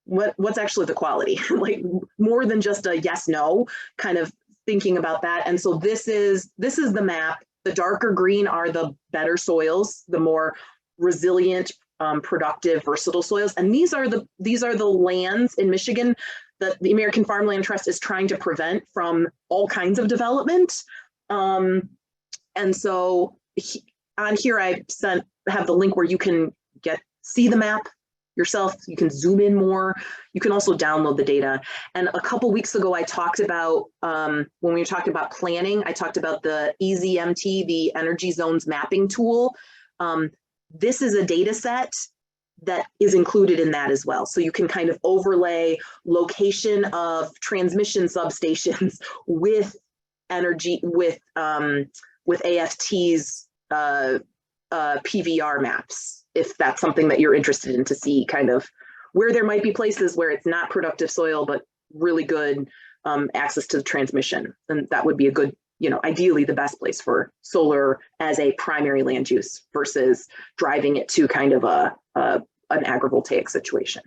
what's actually the quality, like more than just a yes, no kind of thinking about that. And so this is the map. The darker green are the better soils, the more resilient, productive, versatile soils. And these are the lands in Michigan that the American Farmland Trust is trying to prevent from all kinds of development. And so on here, I have the link where you can see the map yourself. You can zoom in more. You can also download the data. And a couple weeks ago, I talked about, when we were talking about planning, I talked about the EZMT, the Energy Zones Mapping Tool. This is a data set that is included in that as well. So you can kind of overlay location of transmission substations with energy, with AFT's PVR maps, if that's something that you're interested in, to see kind of where there might be places where it's not productive soil, but really good access to the transmission. And that would be a good, ideally the best place for solar as a primary land use versus driving it to kind of an agrivoltaic situation.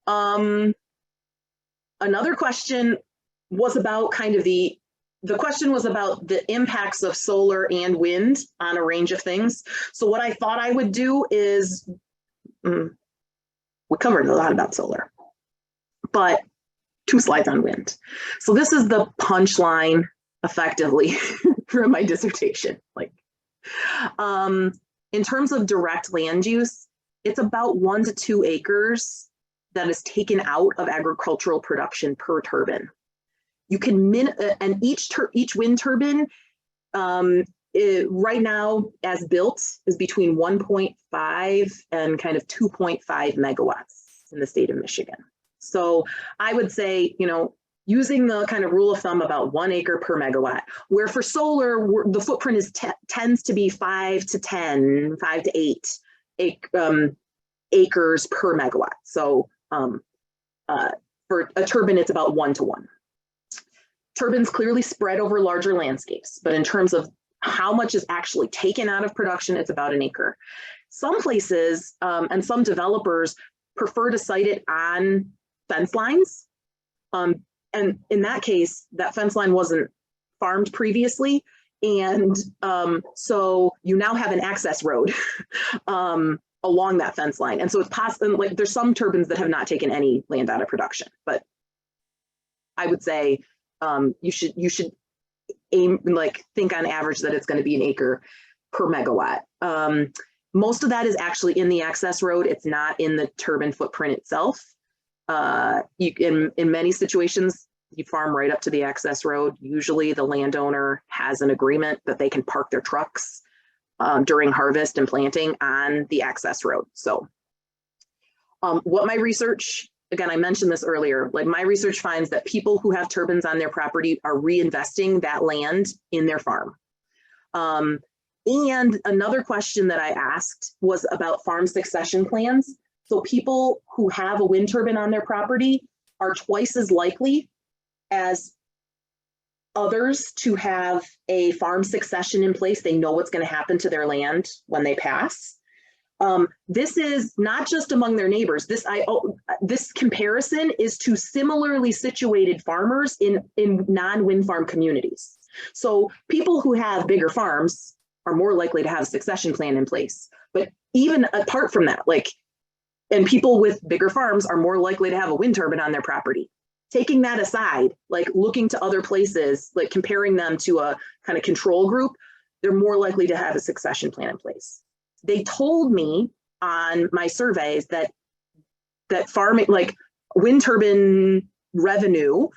Another question was about kind of the question was about the impacts of solar and wind on a range of things. So what I thought I would do is, we covered a lot about solar, but 2 slides on wind. So this is the punchline, effectively, from my dissertation. In terms of direct land use, it's about 1 to 2 acres that is taken out of agricultural production per turbine. You can and each wind turbine right now, as built, is between 1.5 and kind of 2.5 megawatts in the state of Michigan. So I would say, using the kind of rule of thumb about 1 acre per megawatt, where for solar, the footprint tends to be 5 to 10, 5 to 8 acres per megawatt. So for a turbine, it's about 1 to 1. Turbines clearly spread over larger landscapes, but in terms of how much is actually taken out of production, it's about 1 acre. Some places and some developers prefer to site it on fence lines. And in that case, that fence line wasn't farmed previously. And so you now have an access road along that fence line. And so it's possible, like, there's some turbines that have not taken any land out of production, but I would say you should aim, think on average that it's going to be 1 acre per megawatt. Most of that is actually in the access road. It's not in the turbine footprint itself. In many situations, you farm right up to the access road. Usually the landowner has an agreement that they can park their trucks during harvest and planting on the access road. So what my research, again, I mentioned this earlier, my research finds that people who have turbines on their property are reinvesting that land in their farm. And another question that I asked was about farm succession plans. So people who have a wind turbine on their property are twice as likely as others to have a farm succession in place. They know what's going to happen to their land when they pass. This is not just among their neighbors. This comparison is to similarly situated farmers in non-wind farm communities. So people who have bigger farms are more likely to have a succession plan in place. But even apart from that, and people with bigger farms are more likely to have a wind turbine on their property. Taking that aside, looking to other places, comparing them to a kind of control group, they're more likely to have a succession plan in place. They told me on my surveys that that farming, like wind turbine revenue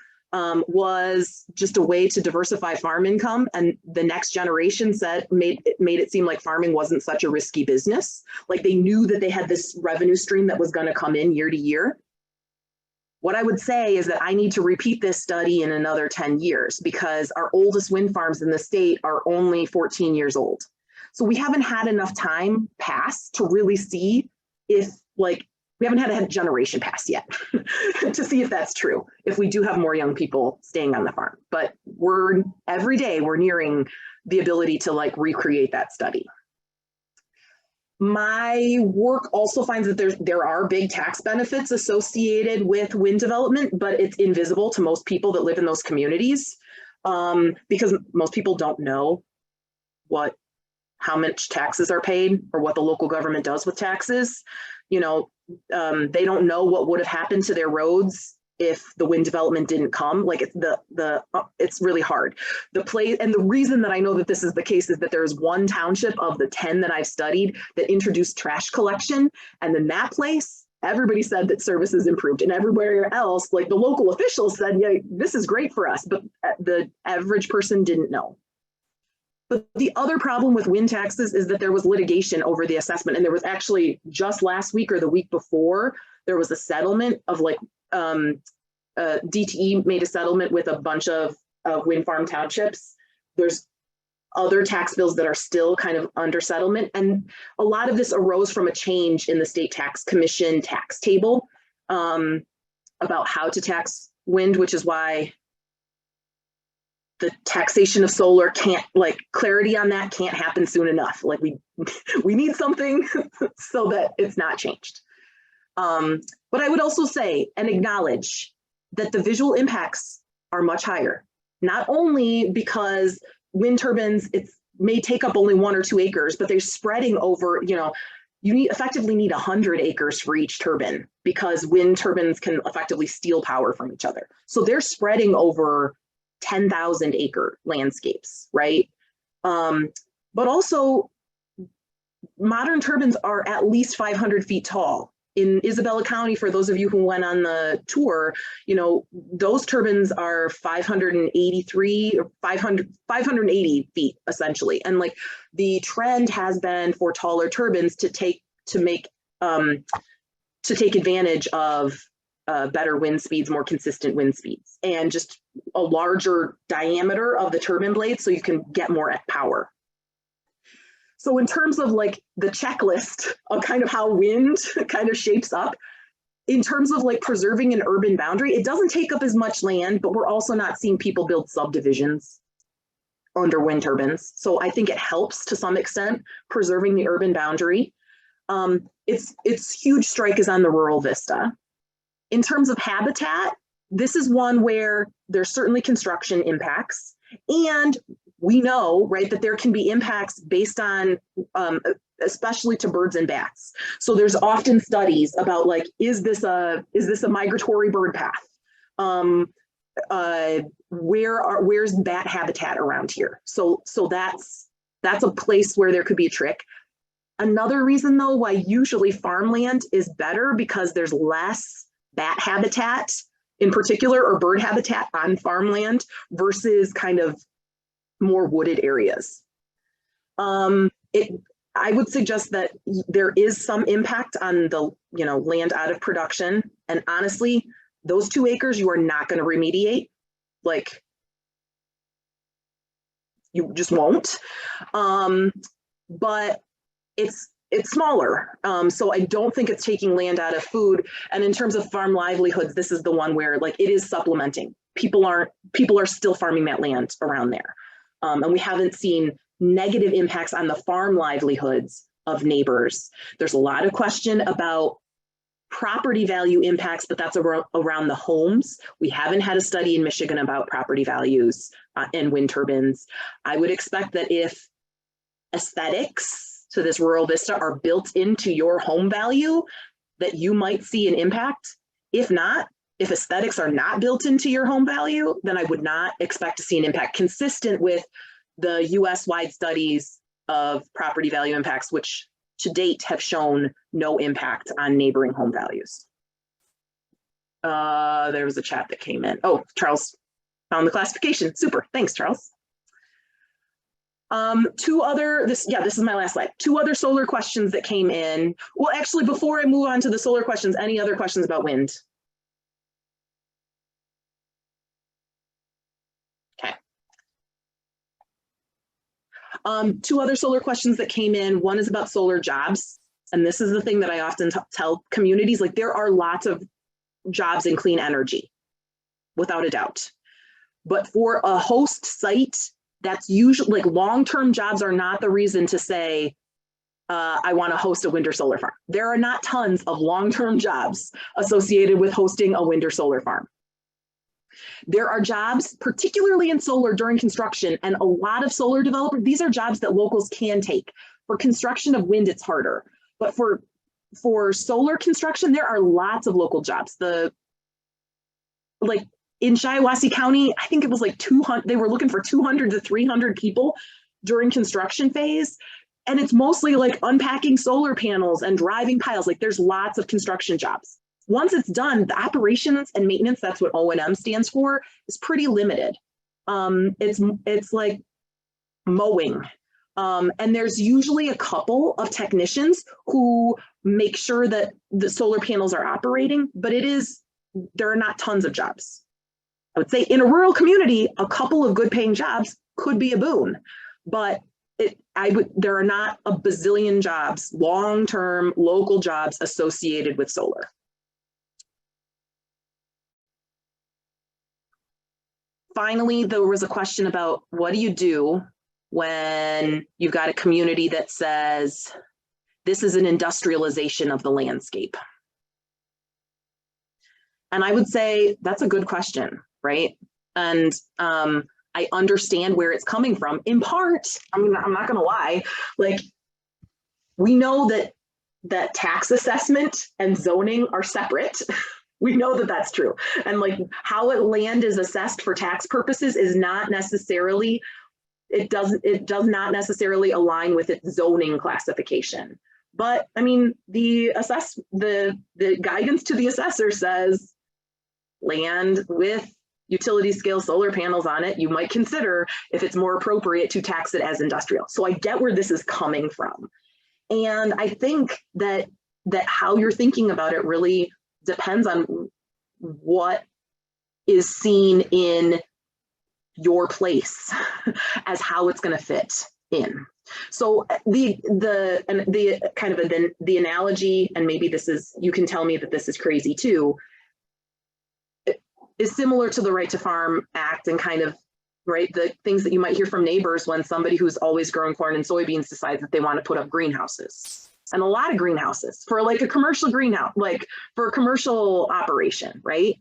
was just a way to diversify farm income, and the next generation made it seem like farming wasn't such a risky business. Like they knew that they had this revenue stream that was going to come in year to year. What I would say is that I need to repeat this study in another 10 years because our oldest wind farms in the state are only 14 years old. So we haven't had enough time pass to really see if, like, we haven't had a generation pass yet to see if that's true, if we do have more young people staying on the farm. But every day we're nearing the ability to like recreate that study. My work also finds that there are big tax benefits associated with wind development, but it's invisible to most people that live in those communities because most people don't know how much taxes are paid or what the local government does with taxes. You know, they don't know what would have happened to their roads if the wind development didn't come. Like it's really hard. And the reason that I know that this is the case is that there's one township of the 10 that I've studied that introduced trash collection. And then that place, everybody said that services improved, and everywhere else, like the local officials said, yeah, this is great for us, but the average person didn't know. But the other problem with wind taxes is that there was litigation over the assessment. And there was actually just last week or the week before, there was a settlement of like, DTE made a settlement with a bunch of wind farm townships. There's other tax bills that are still kind of under settlement. And a lot of this arose from a change in the State Tax Commission tax table about how to tax wind, which is why the taxation of solar clarity on that can't happen soon enough. Like we need something so that it's not changed. But I would also say and acknowledge that the visual impacts are much higher, not only because wind turbines, it may take up only 1 or 2 acres, but they're spreading over, you effectively need 100 acres for each turbine because wind turbines can effectively steal power from each other. So they're spreading over 10,000 acre landscapes, right? But also modern turbines are at least 500 feet tall. In Isabella County, for those of you who went on the tour, those turbines are 583 or 580 feet essentially. And like the trend has been for taller turbines to take advantage of better wind speeds, more consistent wind speeds, and just a larger diameter of the turbine blades so you can get more power. So in terms of like the checklist of kind of how wind kind of shapes up, in terms of like preserving an urban boundary, it doesn't take up as much land, but we're also not seeing people build subdivisions under wind turbines. So I think it helps to some extent preserving the urban boundary. Its huge strike is on the rural vista. In terms of habitat, this is one where there's certainly construction impacts, and we know, right, that there can be impacts based on, especially to birds and bats. So there's often studies about like, is this a migratory bird path? Where's bat habitat around here? So that's a place where there could be a trick. Another reason though why usually farmland is better because there's less bat habitat in particular or bird habitat on farmland versus kind of more wooded areas. I would suggest that there is some impact on the land out of production, and honestly, those 2 acres you are not going to remediate. Like you just won't. But it's smaller, so I don't think it's taking land out of food. And in terms of farm livelihoods, this is the one where like it is supplementing. People are still farming that land around there. And we haven't seen negative impacts on the farm livelihoods of neighbors. There's a lot of question about property value impacts, but that's around the homes. We haven't had a study in Michigan about property values and wind turbines. I would expect that if aesthetics to this rural vista are built into your home value, that you might see an impact. If not, if aesthetics are not built into your home value, then I would not expect to see an impact consistent with the US-wide studies of property value impacts, which to date have shown no impact on neighboring home values. There was a chat that came in. Oh, Charles found the classification. Super. Thanks, Charles. This is my last slide. 2 other solar questions that came in. Well, actually, before I move on to the solar questions, any other questions about wind? Okay. 2 other solar questions that came in. One is about solar jobs. And this is the thing that I often tell communities, like there are lots of jobs in clean energy, without a doubt. But for a host site, that's usually like long-term jobs are not the reason to say, I want to host a wind or solar farm. There are not tons of long-term jobs associated with hosting a wind or solar farm. There are jobs, particularly in solar during construction, and a lot of solar developers, these are jobs that locals can take. For construction of wind, it's harder. But for solar construction, there are lots of local jobs. Like in Shiawassee County, I think it was like 200, they were looking for 200 to 300 people during construction phase. And it's mostly like unpacking solar panels and driving piles. Like there's lots of construction jobs. Once it's done, the operations and maintenance, that's what O&M stands for, is pretty limited. It's like mowing. And there's usually a couple of technicians who make sure that the solar panels are operating, but there are not tons of jobs. I would say in a rural community, a couple of good paying jobs could be a boon, but there are not a bazillion jobs, long-term local jobs associated with solar. Finally, there was a question about what do you do when you've got a community that says, this is an industrialization of the landscape? And I would say that's a good question, right? And I understand where it's coming from. In part, I mean, I'm not gonna lie, like we know that tax assessment and zoning are separate. We know that that's true. And like how land is assessed for tax purposes is not necessarily, it does not necessarily align with its zoning classification. But I mean, the guidance to the assessor says land with utility scale solar panels on it, you might consider if it's more appropriate to tax it as industrial. So I get where this is coming from. And I think that how you're thinking about it really depends on what is seen in your place as how it's going to fit in. So the analogy, and maybe this is, you can tell me that this is crazy too, is similar to the Right to Farm Act and kind of, right, the things that you might hear from neighbors when somebody who's always growing corn and soybeans decides that they want to put up greenhouses. And a lot of greenhouses for like a commercial greenhouse, like for a commercial operation, right?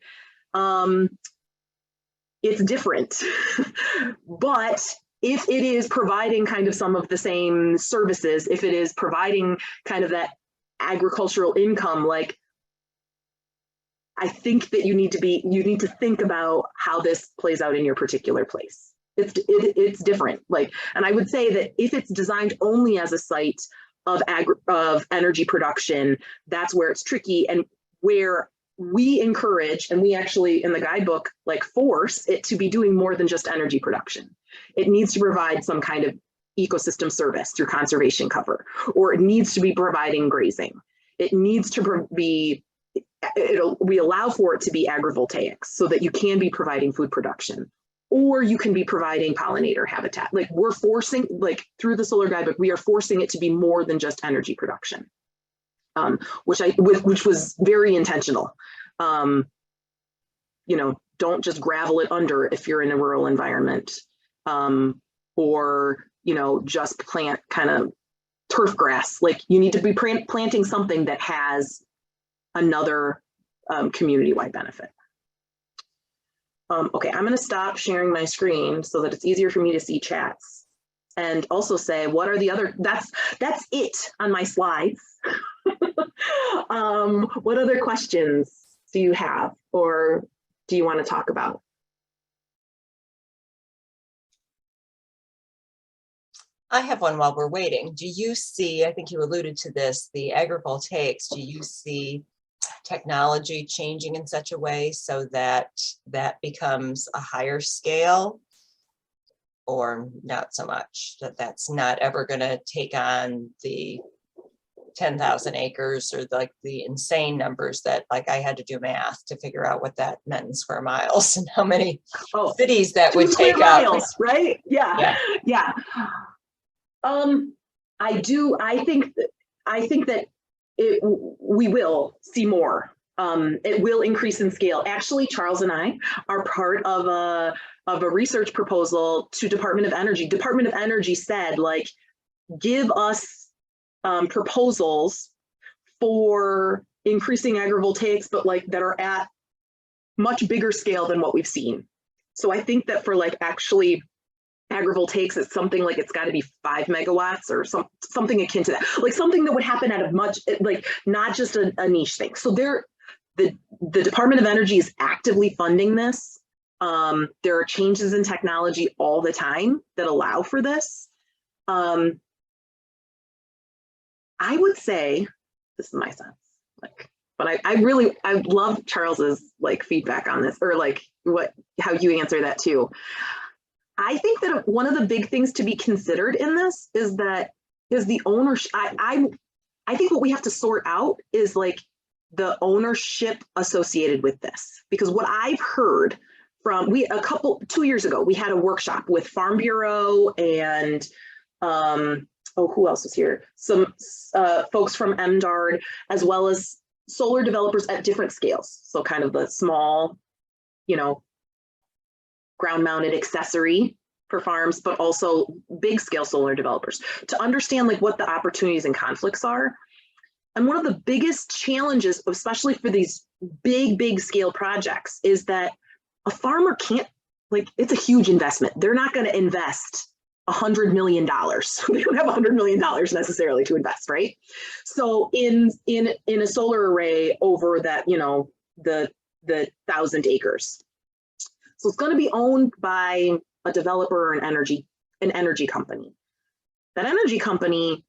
It's different. But if it is providing kind of some of the same services, if it is providing kind of that agricultural income, like I think that you need to think about how this plays out in your particular place. It's different. Like, and I would say that if it's designed only as a site of energy production, that's where it's tricky, and where we encourage, and we actually in the guidebook like force it to be doing more than just energy production. It needs to provide some kind of ecosystem service through conservation cover, or it needs to be providing grazing. It needs to be, we allow for it to be agrivoltaics so that you can be providing food production, or you can be providing pollinator habitat. Like we're forcing, like through the solar guidebook, we are forcing it to be more than just energy production, which was very intentional. You know, don't just gravel it under if you're in a rural environment, or, you know, just plant kind of turf grass. Like you need to be planting something that has another community-wide benefit. Okay, I'm going to stop sharing my screen so that it's easier for me to see chats, and also say what are the other, that's it on my slides. What other questions do you have, or do you want to talk about? I have one while we're waiting. Do you see, I think you alluded to this, the agrivoltaics, do technology changing in such a way so that that becomes a higher scale, or not so much, that that's not ever going to take on the 10,000 acres or like the insane numbers that, like, I had to do math to figure out what that meant in square miles and how many cities that would 2 square take up. miles, right? Yeah. I think that we will see more. It will increase in scale. Actually, Charles and I are part of a research proposal to Department of Energy. Department of Energy said, like, give us proposals for increasing agrivoltaics, but like that are at much bigger scale than what we've seen. So I think that for like actually agrivoltaics, it's something like it's got to be 5 megawatts or something akin to that, like something that would happen at a much, like, not just a niche thing. So the Department of Energy is actively funding this. There are changes in technology all the time that allow for this. I would say, this is my sense, like, but I love Charles's like feedback on this, or like how you answer that too. I think that one of the big things to be considered in this is the ownership. I think what we have to sort out is like the ownership associated with this, because what I've heard from 2 years ago, we had a workshop with Farm Bureau and who else was here? Some folks from MDARD, as well as solar developers at different scales. So kind of the small, ground mounted accessory for farms, but also big scale solar developers, to understand like what the opportunities and conflicts are. And one of the biggest challenges, especially for these big scale projects, is that a farmer can't, like, it's a huge investment. They're not going to invest $100 million. They don't have $100 million necessarily to invest, right? So in a solar array over that, the 1,000 acres. So it's going to be owned by a developer or an energy company. That energy company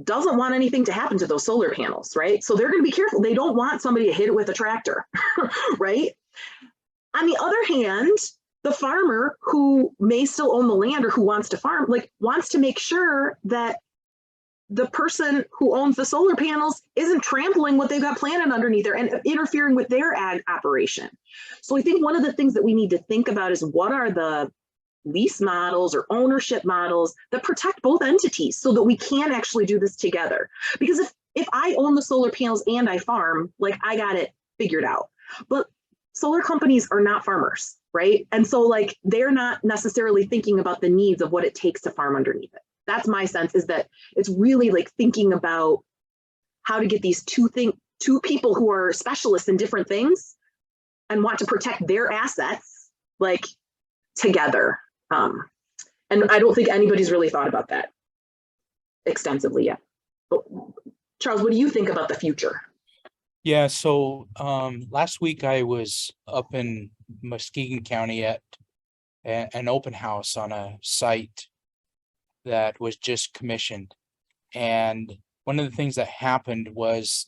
doesn't want anything to happen to those solar panels, right? So they're going to be careful. They don't want somebody to hit it with a tractor, right? On the other hand, the farmer who may still own the land or who wants to farm, like, wants to make sure that the person who owns the solar panels isn't trampling what they've got planted underneath there and interfering with their ag operation. So I think one of the things that we need to think about is what are the lease models or ownership models that protect both entities so that we can actually do this together. Because if I own the solar panels and I farm, like, I got it figured out. But solar companies are not farmers, right? And so like they're not necessarily thinking about the needs of what it takes to farm underneath it. That's my sense, is that it's really like thinking about how to get these two people who are specialists in different things and want to protect their assets, like, together. And I don't think anybody's really thought about that extensively yet. But Charles, what do you think about the future? Yeah, so last week I was up in Muskegon County at an open house on a site that was just commissioned. And one of the things that happened was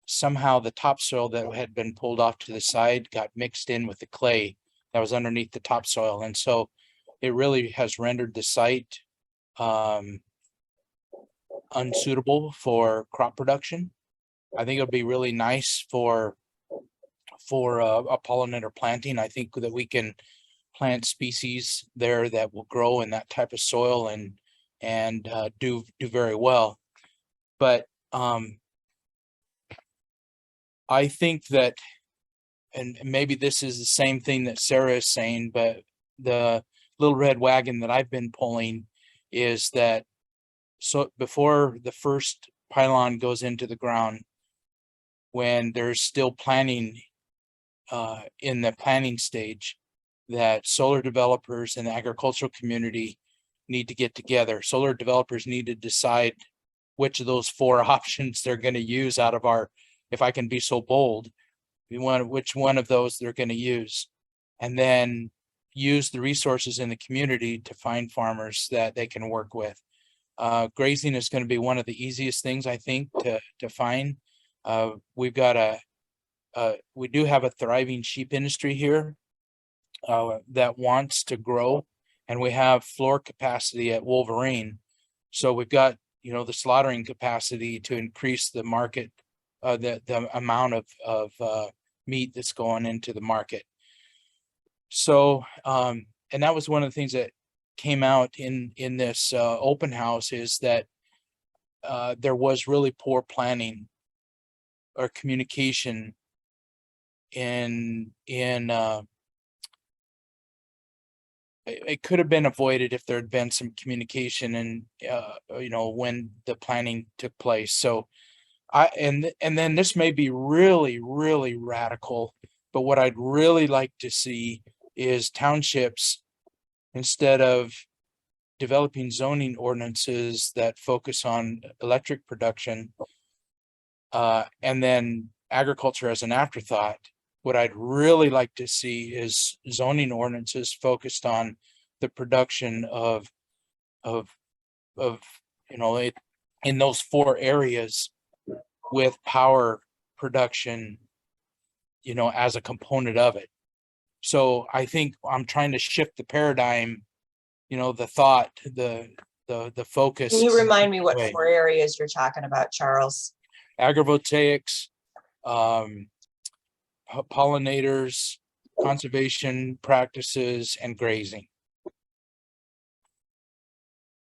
somehow the topsoil that had been pulled off to the side got mixed in with the clay that was underneath the topsoil. And so it really has rendered the site unsuitable for crop production. I think it'll be really nice for a pollinator planting. I think that we can plant species there that will grow in that type of soil and do very well. But I think that, and maybe this is the same thing that Sarah is saying, but the little red wagon that I've been pulling is that, so before the first pylon goes into the ground, when there's still planning in the planning stage, that solar developers and the agricultural community need to get together. Solar developers need to decide which of those 4 options they're going to use out of our, if I can be so bold, which one of those they're going to use, and then use the resources in the community to find farmers that they can work with. Grazing is going to be one of the easiest things, I think, to find. We've got we do have a thriving sheep industry here that wants to grow, and we have floor capacity at Wolverine. So we've got, the slaughtering capacity to increase the market, the amount of meat that's going into the market. So, and that was one of the things that came out in this open house, is that there was really poor planning or communication it could have been avoided if there had been some communication and when the planning took place. So and then this may be really, really radical, but what I'd really like to see is townships, instead of developing zoning ordinances that focus on electric production and then agriculture as an afterthought, what I'd really like to see is zoning ordinances focused on the production of in those 4 areas, with power production, as a component of it. So I think I'm trying to shift the paradigm, the thought, the focus. Can you remind me what way. 4 areas you're talking about, Charles? Agrivoltaics, pollinators, conservation practices, and grazing.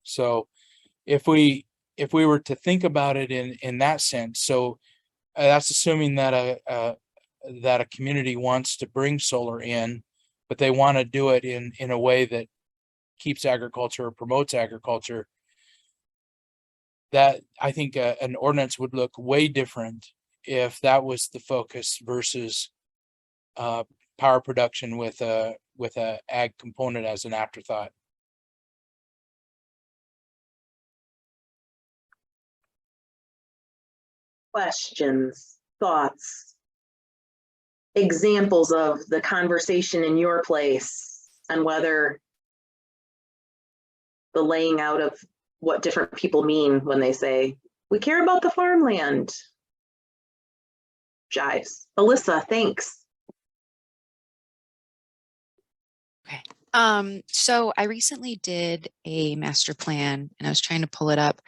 So if we were to think about it in that sense, so that's assuming that a community wants to bring solar in, but they want to do it in a way that keeps agriculture or promotes agriculture, that I think an ordinance would look way different if that was the focus versus power production with a ag component as an afterthought. Questions, thoughts, examples of the conversation in your place, and whether the laying out of what different people mean when they say, we care about the farmland. Jives. Alyssa, thanks. Okay. So I recently did a master plan and I was trying to pull it up,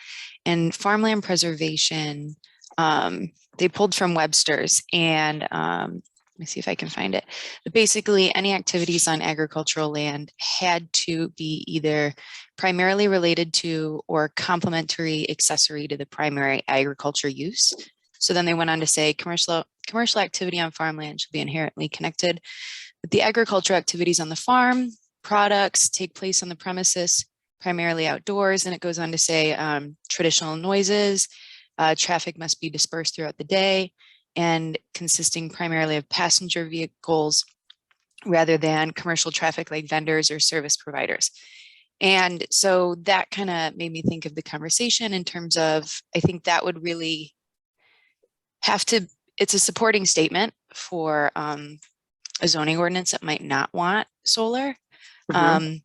and farmland preservation, they pulled from Webster's, and let me see if I can find it. But basically, any activities on agricultural land had to be either primarily related to or complementary accessory to the primary agriculture use. So then they went on to say commercial activity on farmland should be inherently connected with the agricultural activities on the farm. Products take place on the premises, primarily outdoors. And it goes on to say traditional noises, traffic must be dispersed throughout the day and consisting primarily of passenger vehicles rather than commercial traffic like vendors or service providers. And so that kind of made me think of the conversation in terms of, I think that would really have to, it's a supporting statement for a zoning ordinance that might not want solar. And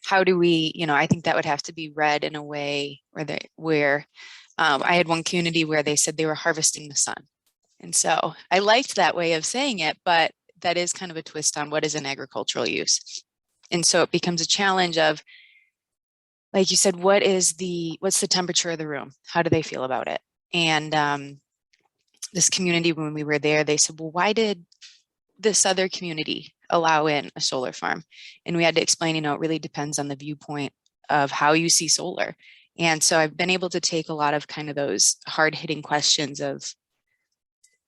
how do we, I think that would have to be read in a way where I had one community where they said they were harvesting the sun. And so I liked that way of saying it, but that is kind of a twist on what is an agricultural use. And so it becomes a challenge of, like you said, what's the temperature of the room? How do they feel about it? And this community, when we were there, they said, well, why did this other community allow in a solar farm? And we had to explain, it really depends on the viewpoint of how you see solar. And so I've been able to take a lot of kind of those hard hitting questions of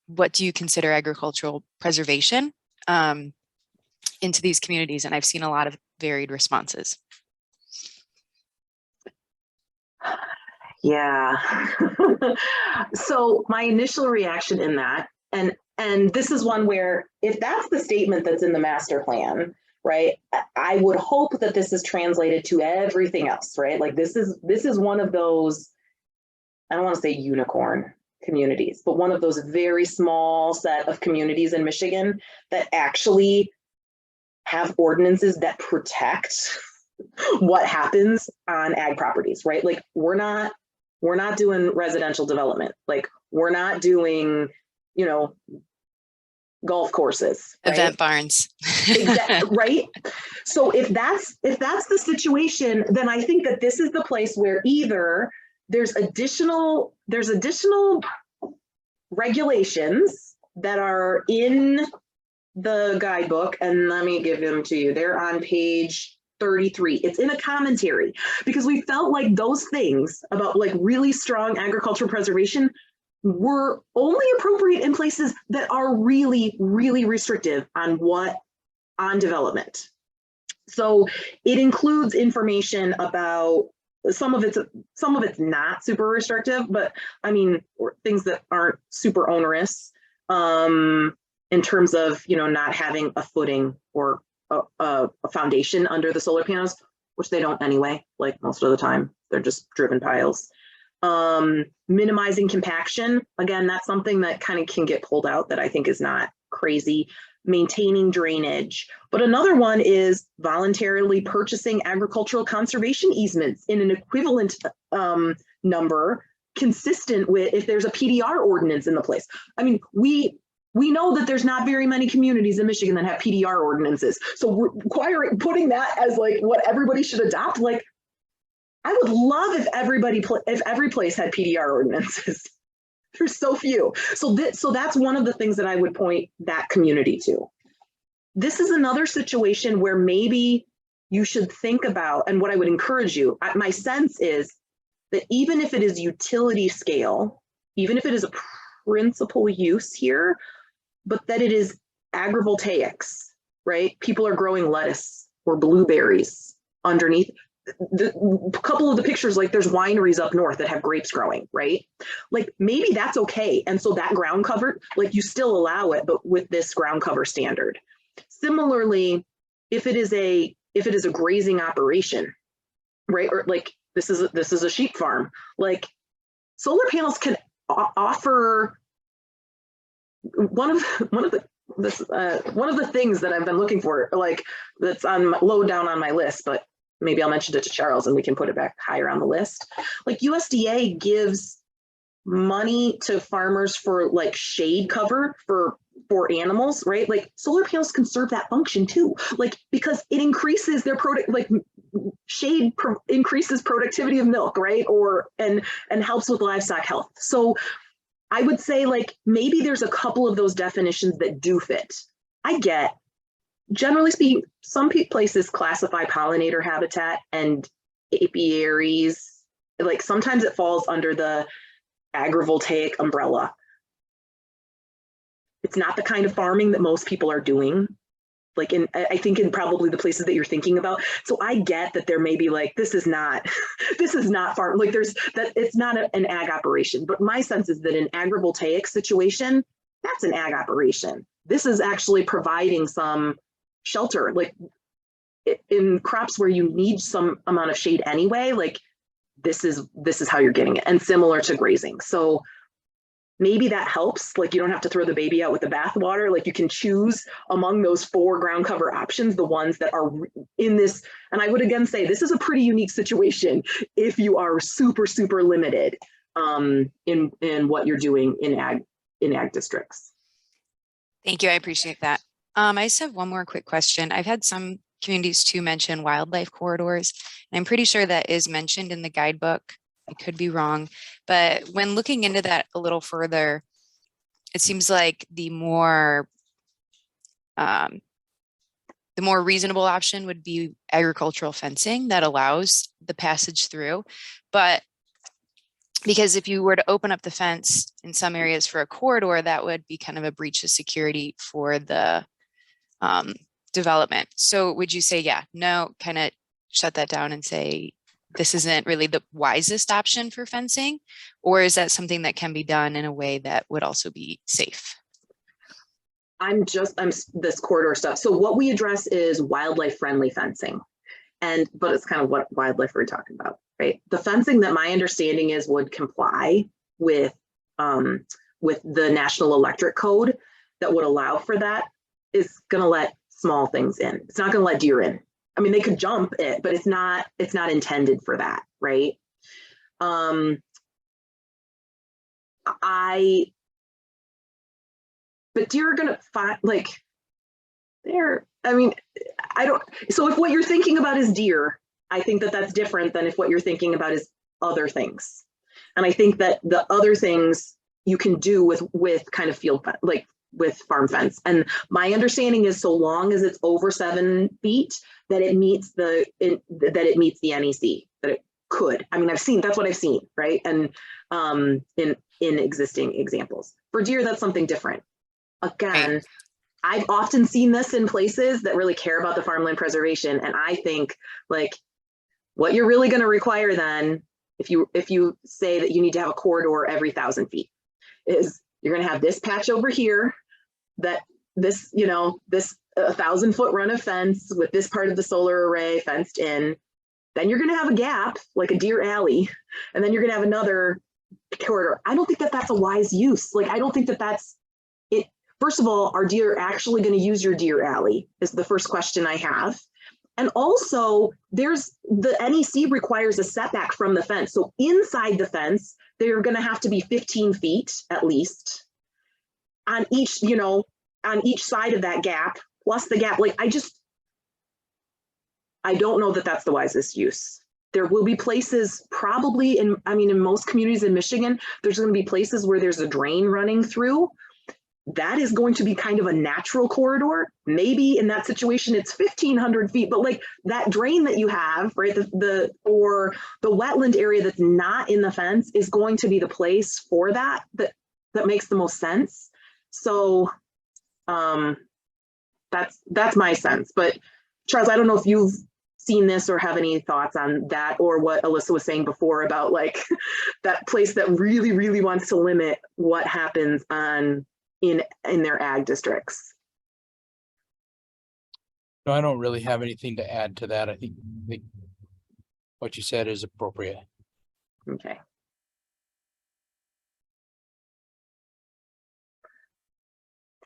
what do you consider agricultural preservation into these communities? And I've seen a lot of varied responses. Yeah. So my initial reaction in that, and this is one where if that's the statement that's in the master plan, right, I would hope that this is translated to everything else, right? Like this is one of those, I don't want to say unicorn communities, but one of those very small set of communities in Michigan that actually have ordinances that protect what happens on ag properties, right? Like we're not We're not doing residential development. Like, we're not doing, you know, golf courses, right? Event barns. Exactly, right? So if that's the situation, then I think that this is the place where either there's additional regulations that are in the guidebook, and let me give them to you. They're on page 33. It's in a commentary, because we felt like those things about like really strong agricultural preservation were only appropriate in places that are really, really restrictive on development. So it includes information about some of it's not super restrictive, but I mean, things that aren't super onerous, in terms of, you know, not having a footing or a foundation under the solar panels, which they don't anyway, like most of the time, they're just driven piles. Minimizing compaction, again, that's something that kind of can get pulled out that I think is not crazy. Maintaining drainage. But another one is voluntarily purchasing agricultural conservation easements in an equivalent number consistent with if there's a PDR ordinance in the place. I mean, we know that there's not very many communities in Michigan that have PDR ordinances. So putting that as like what everybody should adopt, like, I would love if every place had PDR ordinances. There's so few. So that's one of the things that I would point that community to. This is another situation where maybe you should think about, and what I would encourage you, my sense is that even if it is utility scale, even if it is a principal use here, but that it is agrivoltaics, right? People are growing lettuce or blueberries underneath. A couple of the pictures, like there's wineries up north that have grapes growing, right? Like maybe that's okay. And so that ground cover, like you still allow it, but with this ground cover standard. Similarly, if it is a grazing operation, right? Or like this is a sheep farm, like solar panels can offer one of the things that I've been looking for, like that's on low down on my list, but maybe I'll mention it to Charles and we can put it back higher on the list. Like USDA gives money to farmers for like shade cover for animals, right? Like solar panels can serve that function too, like because it increases their product, like shade increases productivity of milk, right? And helps with livestock health. So I would say like maybe there's a couple of those definitions that do fit. I get, generally speaking, some places classify pollinator habitat and apiaries, like sometimes it falls under the agrivoltaic umbrella. It's not the kind of farming that most people are doing, like I think in probably the places that you're thinking about. So I get that there may be like, this is not farm, like it's not an ag operation, but my sense is that an agrivoltaic situation, that's an ag operation. This is actually providing some shelter, like in crops where you need some amount of shade anyway, like this is how you're getting it, and similar to grazing. So maybe that helps, like you don't have to throw the baby out with the bathwater, like you can choose among those 4 ground cover options, the ones that are in this. And I would again say this is a pretty unique situation if you are super, super limited in what you're doing in ag districts. Thank you. I appreciate that. I just have one more quick question. I've had some communities too mention wildlife corridors, and I'm pretty sure that is mentioned in the guidebook. I could be wrong, but when looking into that a little further, it seems like the more reasonable option would be agricultural fencing that allows the passage through. But because if you were to open up the fence in some areas for a corridor, that would be kind of a breach of security for the development. So would you say, yeah, no, kind of shut that down and say, this isn't really the wisest option for fencing? Or is that something that can be done in a way that would also be safe? I'm this corridor stuff. So what we address is wildlife friendly fencing. But it's kind of what wildlife we're talking about, right? The fencing that my understanding is would comply with the National Electric Code that would allow for that is going to let small things in. It's not going to let deer in. I mean, they could jump it, but it's not intended for that, right? but deer are gonna find, like, I mean, I don't, so if what you're thinking about is deer, I think that that's different than if what you're thinking about is other things. And I think that the other things you can do with kind of field, like with farm fence. And my understanding is so long as it's over 7 feet, that it meets the NEC, that it could. I mean, that's what I've seen, right? And in existing examples. For deer, that's something different. Again, Right. I've often seen this in places that really care about the farmland preservation. And I think, like, what you're really going to require then, if you say that you need to have a corridor every 1,000 feet, is you're going to have this patch over here, that this 1,000-foot run of fence with this part of the solar array fenced in. Then you're going to have a gap, like a deer alley, and then you're going to have another corridor. I don't think that that's a wise use. Like, I don't think that that's it. First of all, are deer actually going to use your deer alley is the first question I have. And also, the NEC requires a setback from the fence. So inside the fence, they're going to have to be 15 feet at least on each side of that gap, plus the gap. Like, I don't know that that's the wisest use. There will be places probably in most communities in Michigan, there's going to be places where there's a drain running through. That is going to be kind of a natural corridor. Maybe in that situation, it's 1,500 feet, but like that drain that you have, right, or the wetland area that's not in the fence is going to be the place for that makes the most sense. So that's my sense. But Charles, I don't know if you've seen this or have any thoughts on that, or what Alyssa was saying before about like that place that really, really wants to limit what happens in their ag districts. No, I don't really have anything to add to that. I think what you said is appropriate. Okay.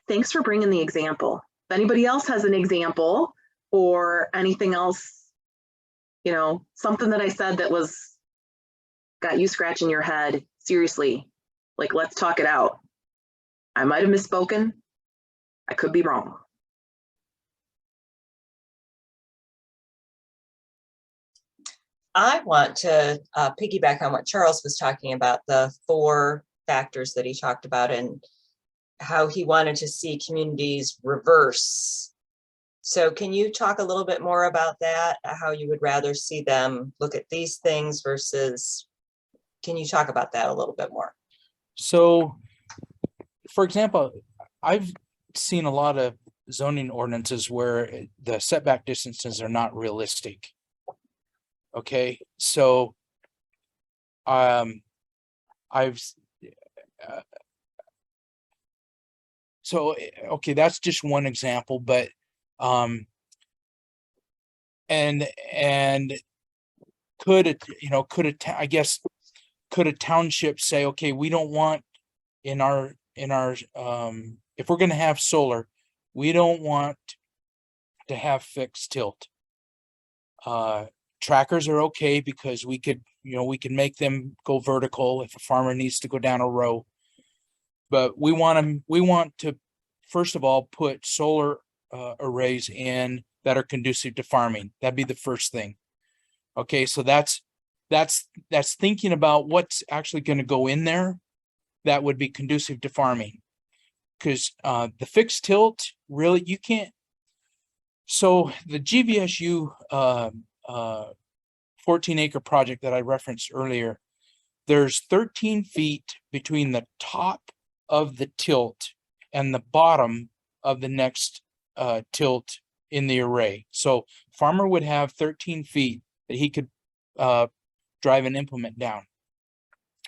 Thanks for bringing the example. If anybody else has an example or anything else, something that I said that got you scratching your head, seriously, like, let's talk it out. I might have misspoken. I could be wrong. I want to piggyback on what Charles was talking about, the 4 factors that he talked about and how he wanted to see communities reverse. So can you talk a little bit more about that, how you would rather see them look at these things versus, can you talk about that a little bit more? So, for example, I've seen a lot of zoning ordinances where the setback distances are not realistic. Okay, so okay, that's just one example, but and could a township say, okay, we don't want in our if we're going to have solar, we don't want to have fixed tilt. Trackers are okay because we can make them go vertical if a farmer needs to go down a row. But we want to first of all put solar arrays in that are conducive to farming. That'd be the first thing. Okay, so that's thinking about what's actually going to go in there that would be conducive to farming. Because the fixed tilt, really, you can't. So the GVSU 14-acre project that I referenced earlier, there's 13 feet between the top of the tilt and the bottom of the next tilt in the array. So farmer would have 13 feet that he could drive an implement down.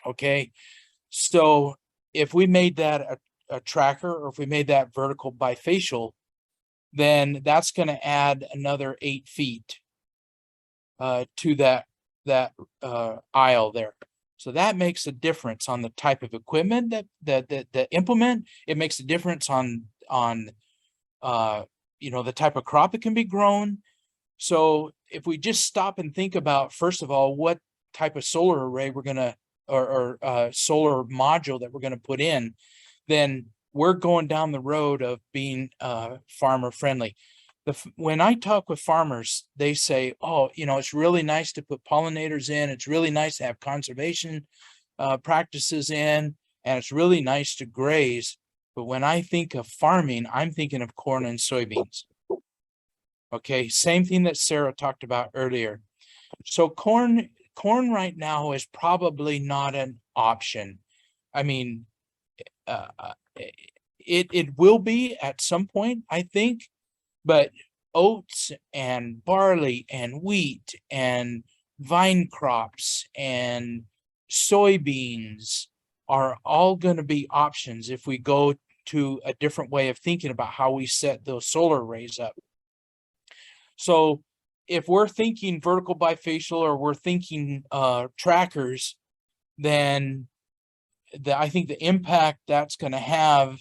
Okay, so if we made that a tracker, or if we made that vertical bifacial, then that's going to add another 8 feet to that aisle there. So that makes a difference on the type of equipment that implement. It makes a difference on the type of crop that can be grown. So if we just stop and think about, first of all, what type of solar array we're going to or solar module that we're going to put in, then we're going down the road of being farmer friendly. When I talk with farmers, they say, oh, it's really nice to put pollinators in. It's really nice to have conservation practices in, and it's really nice to graze. But when I think of farming, I'm thinking of corn and soybeans. Okay, same thing that Sarah talked about earlier. So corn right now is probably not an option. I mean, it will be at some point, I think, but oats and barley and wheat and vine crops and soybeans are all going to be options if we go to a different way of thinking about how we set those solar arrays up. So if we're thinking vertical bifacial or we're thinking trackers, then I think the impact that's going to have,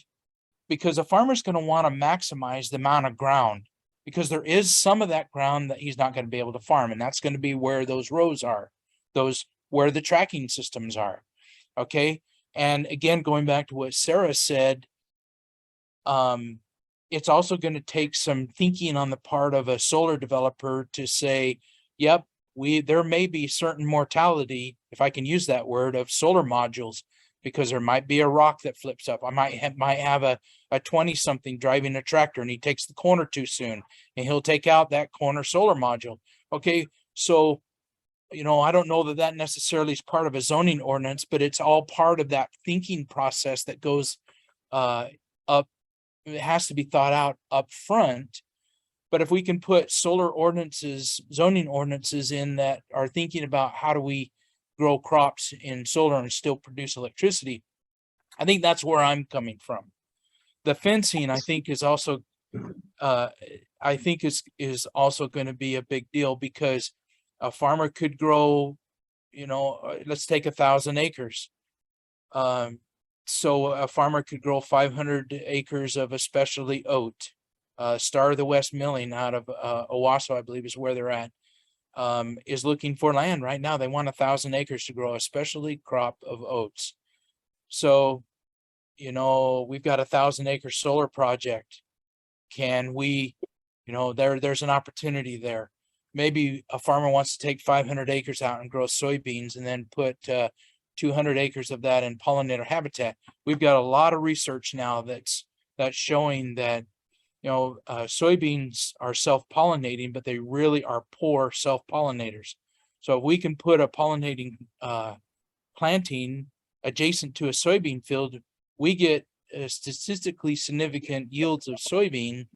because a farmer's going to want to maximize the amount of ground, because there is some of that ground that he's not going to be able to farm, and that's going to be where those rows are, where the tracking systems are. Okay. And again, going back to what Sarah said, it's also going to take some thinking on the part of a solar developer to say, yep, there may be certain mortality, if I can use that word, of solar modules, because there might be a rock that flips up. I might have a 20-something driving a tractor and he takes the corner too soon and he'll take out that corner solar module. Okay, so I don't know that necessarily is part of a zoning ordinance, but it's all part of that thinking process that goes up. It has to be thought out up front. But if we can put solar ordinances, zoning ordinances in that are thinking about how do we grow crops in solar and still produce electricity, I think that's where I'm coming from. The fencing, I think, is also is also going to be a big deal, because a farmer could grow, let's take 1,000 acres. So a farmer could grow 500 acres of a specialty oat. Star of the West Milling out of Owasso, I believe, is where they're at, is looking for land right now. They want 1,000 acres to grow a specialty crop of oats. So, we've got 1,000-acre solar project. Can we, there's an opportunity there. Maybe a farmer wants to take 500 acres out and grow soybeans and then put 200 acres of that in pollinator habitat. We've got a lot of research now that's showing that soybeans are self-pollinating, but they really are poor self-pollinators. So if we can put a pollinating planting adjacent to a soybean field, we get statistically significant yields of soybean,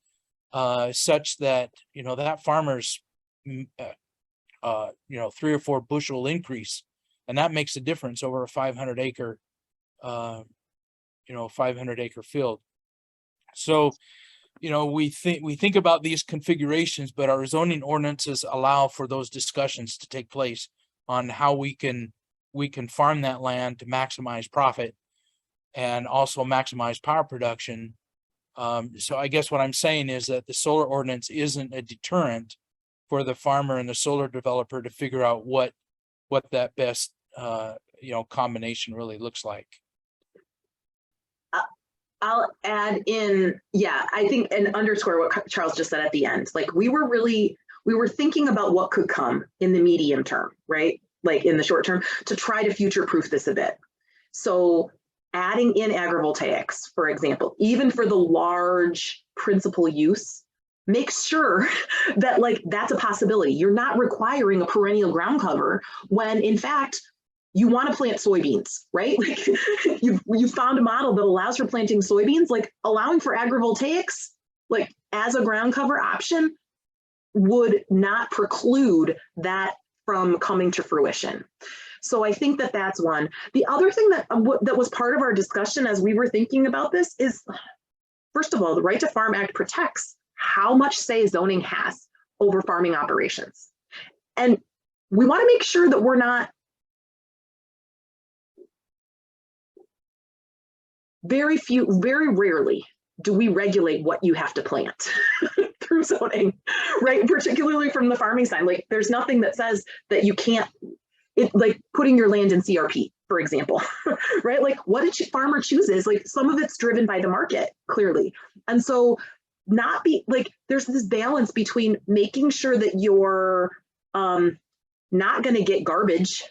such that that farmer's 3 or 4 bushel increase, and that makes a difference over a 500 acre 500 acre field. So we think about these configurations, but our zoning ordinances allow for those discussions to take place on how we can farm that land to maximize profit and also maximize power production. So I guess what I'm saying is that the solar ordinance isn't a deterrent for the farmer and the solar developer to figure out what that best combination really looks like. I'll add in, I think, and underscore what Charles just said at the end. Like we were thinking about what could come in the medium term, right? Like in the short term, to try to future-proof this a bit. So adding in agrivoltaics, for example, even for the large principal use, make sure that that's a possibility. You're not requiring a perennial ground cover when in fact, you want to plant soybeans, right? Like you've found a model that allows for planting soybeans, like allowing for agrivoltaics, like as a ground cover option would not preclude that from coming to fruition. So I think that that's one. The other thing that was part of our discussion as we were thinking about this is, first of all, the Right to Farm Act protects how much say zoning has over farming operations. And we want to make sure that we're not very rarely do we regulate what you have to plant through zoning, right? Particularly from the farming side. Like there's nothing that says that you can't, like putting your land in CRP, for example, right? Like what a farmer chooses, like some of it's driven by the market, clearly. And so not be like, there's this balance between making sure that you're not going to get garbage,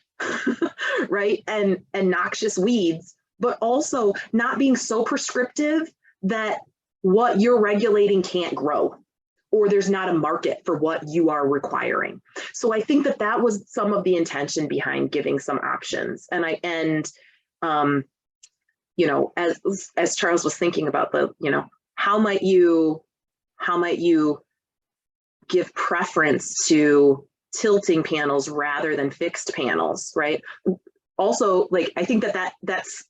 right? And noxious weeds, but also not being so prescriptive that what you're regulating can't grow, or there's not a market for what you are requiring. So I think that that was some of the intention behind giving some options. And you know, as Charles was thinking about the, you know, how might you give preference to tilting panels rather than fixed panels, right? Also, like, I think that's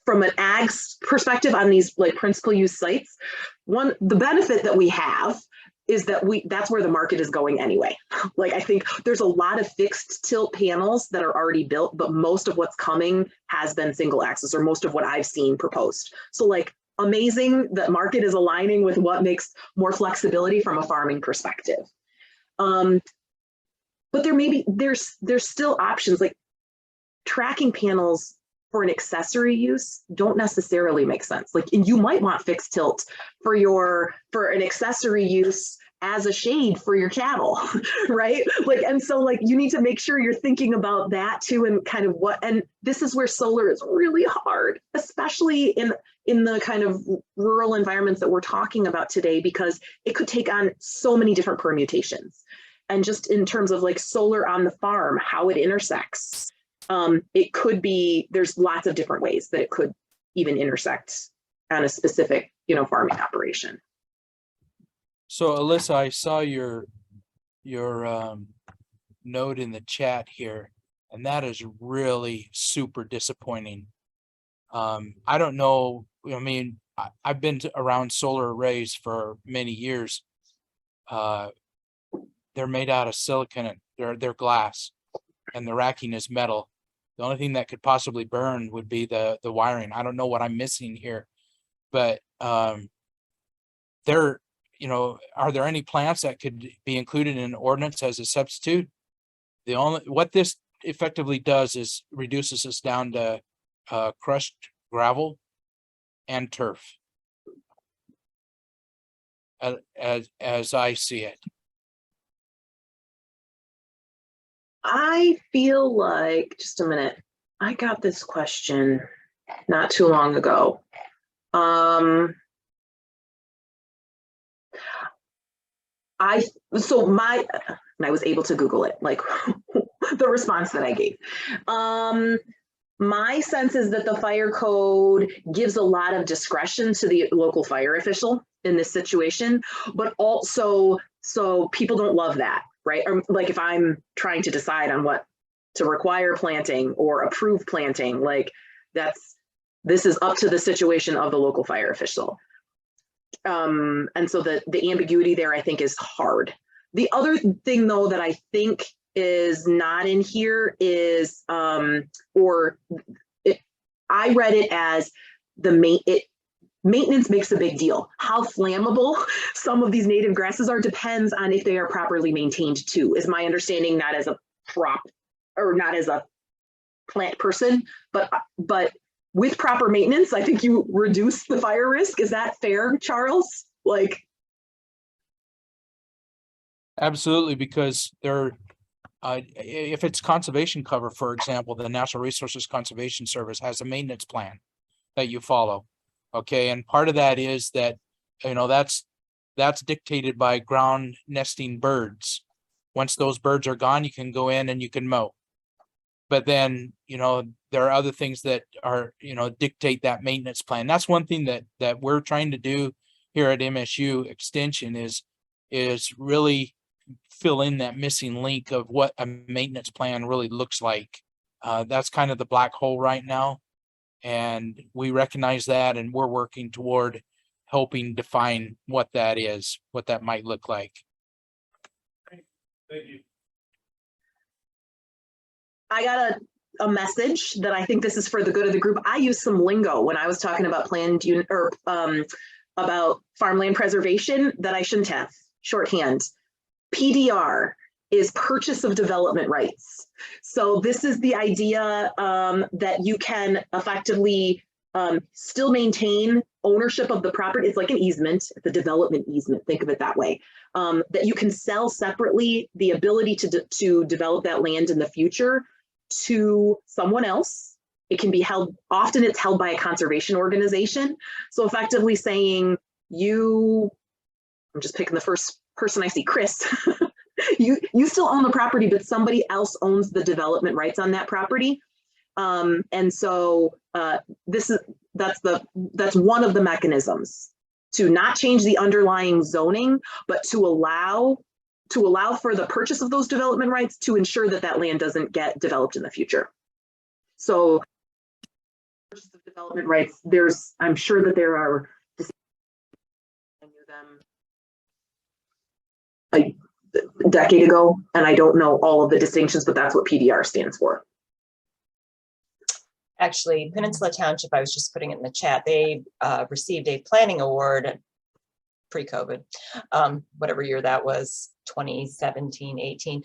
from an ag perspective on these like principal use sites. The benefit that we have is that that's where the market is going anyway. Like, I think there's a lot of fixed tilt panels that are already built, but most of what's coming has been single axis, or most of what I've seen proposed. So like, amazing that market is aligning with what makes more flexibility from a farming perspective. But there's still options, like tracking panels for an accessory use don't necessarily make sense. Like, and you might want fixed tilt for an accessory use as a shade for your cattle, right? Like, and so like, you need to make sure you're thinking about that too, and kind of and this is where solar is really hard, especially in the kind of rural environments that we're talking about today, because it could take on so many different permutations. And just in terms of like solar on the farm, how it intersects, it could be, there's lots of different ways that it could even intersect on a specific, you know, farming operation. So Alyssa, I saw your note in the chat here, and that is really super disappointing. I don't know. I mean, I've been around solar arrays for many years. They're made out of silicon, and they're glass, and the racking is metal. The only thing that could possibly burn would be the wiring. I don't know what I'm missing here, but there, you know, are there any plants that could be included in an ordinance as a substitute? What this effectively does is reduces us down to crushed gravel and turf, as I see it. I feel like, just a minute, I got this question not too long ago. I was able to Google it, like the response that I gave. My sense is that the fire code gives a lot of discretion to the local fire official in this situation, but also, so people don't love that, right? Or like if I'm trying to decide on what to require planting or approve planting, like this is up to the situation of the local fire official. And so the ambiguity there, I think, is hard. The other thing though that I think is not in here is, I read it as maintenance makes a big deal. How flammable some of these native grasses are depends on if they are properly maintained too, is my understanding, not as a prop or not as a plant person, but with proper maintenance, I think you reduce the fire risk. Is that fair, Charles? Like, absolutely, because if it's conservation cover, for example, the Natural Resources Conservation Service has a maintenance plan that you follow. Okay, and part of that is that, you know, that's dictated by ground nesting birds. Once those birds are gone, you can go in and you can mow. But then, you know, there are other things that are, you know, dictate that maintenance plan. That's one thing that we're trying to do here at MSU Extension is really fill in that missing link of what a maintenance plan really looks like. That's kind of the black hole right now. And we recognize that, and we're working toward helping define what that is, what that might look like. Thank you. I got a message that I think this is for the good of the group. I used some lingo when I was talking about about farmland preservation that I shouldn't have. Shorthand. PDR is purchase of development rights. So this is the idea that you can effectively still maintain ownership of the property. It's like an easement, it's a development easement, think of it that way. That you can sell separately the ability to develop that land in the future to someone else. It can be held, often it's held by a conservation organization. So effectively saying I'm just picking the first person I see, Chris, you still own the property, but somebody else owns the development rights on that property. And so that's one of the mechanisms to not change the underlying zoning, but to allow for the purchase of those development rights to ensure that that land doesn't get developed in the future. So purchase of development rights, I'm sure that there are, I knew them a decade ago, and I don't know all of the distinctions, but that's what PDR stands for. Actually, Peninsula Township, I was just putting it in the chat, they received a planning award pre-COVID, whatever year that was, 2017, 18,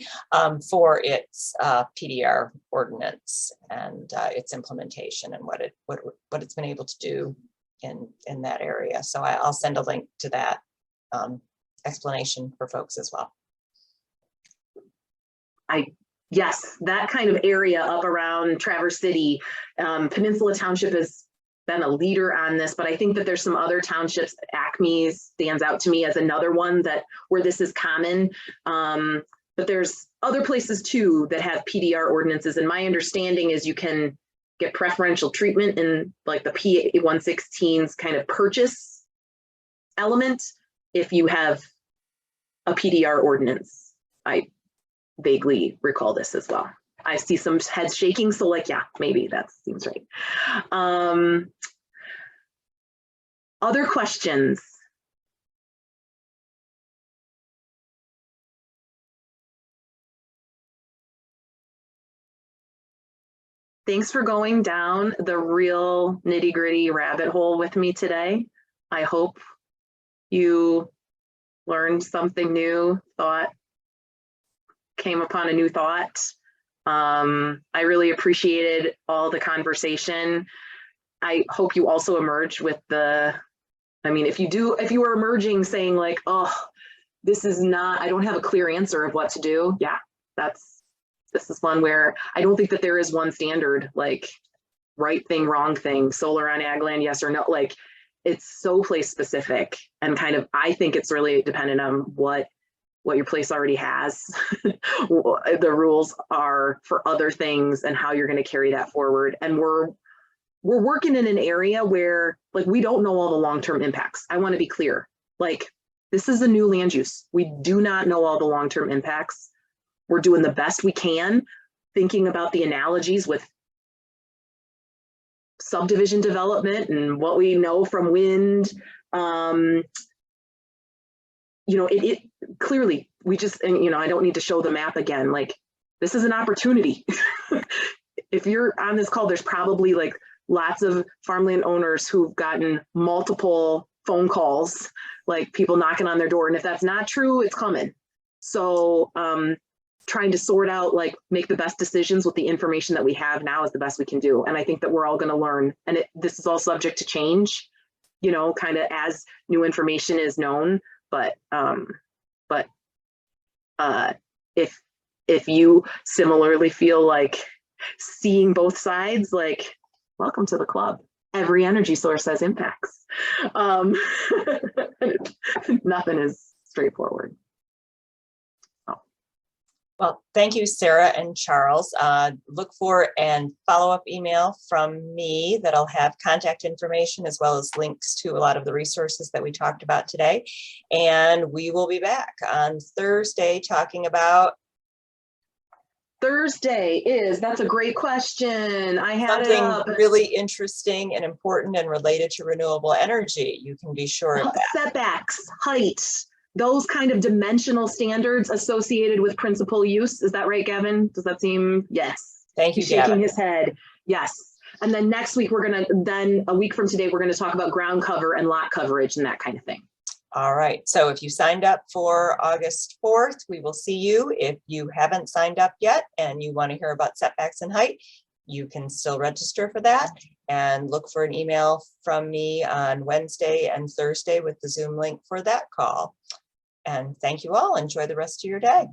for its PDR ordinance and its implementation and what it's been able to do in that area. So I'll send a link to that explanation for folks as well. Yes, that kind of area up around Traverse City, Peninsula Township has been a leader on this, but I think that there's some other townships. Acme stands out to me as another one where this is common. But there's other places too that have PDR ordinances. And my understanding is you can get preferential treatment in like the P116's kind of purchase element if you have a PDR ordinance. I vaguely recall this as well. I see some heads shaking, so like, yeah, maybe that seems right. Other questions? Thanks for going down the real nitty-gritty rabbit hole with me today. I hope you learned something new, came upon a new thought. I really appreciated all the conversation. I hope you also emerge with if you are emerging saying like, oh, this is not, I don't have a clear answer of what to do. Yeah, this is one where I don't think that there is one standard, like right thing, wrong thing, solar on ag land, yes or no. Like it's so place specific and kind of, I think it's really dependent on what your place already has, the rules are for other things and how you're going to carry that forward. And we're working in an area where like, we don't know all the long-term impacts. I want to be clear, like this is a new land use. We do not know all the long-term impacts. We're doing the best we can, thinking about the analogies with subdivision development and what we know from wind. It clearly we just, and I don't need to show the map again, like this is an opportunity. If you're on this call, there's probably like lots of farmland owners who've gotten multiple phone calls, like people knocking on their door. And if that's not true, it's coming. So trying to sort out, like make the best decisions with the information that we have now is the best we can do. And I think that we're all going to learn. And this is all subject to change, kind of as new information is known. But if you similarly feel like seeing both sides, like welcome to the club. Every energy source has impacts. Nothing is straightforward. Well, thank you, Sarah and Charles. Look for and follow-up email from me that'll have contact information as well as links to a lot of the resources that we talked about today. And we will be back on Thursday talking about that's a great question. I had something really interesting and important and related to renewable energy. You can be sure of that. Setbacks, height, those kind of dimensional standards associated with principal use. Is that right, Gavin? Does that seem? Yes. Thank you, He's shaking Gavin. his head. Yes. And then next week, a week from today, we're going to talk about ground cover and lot coverage and that kind of thing. All right, so if you signed up for August 4th, we will see you. If you haven't signed up yet and you want to hear about setbacks and height, you can still register for that and look for an email from me on Wednesday and Thursday with the Zoom link for that call. And thank you all. Enjoy the rest of your day.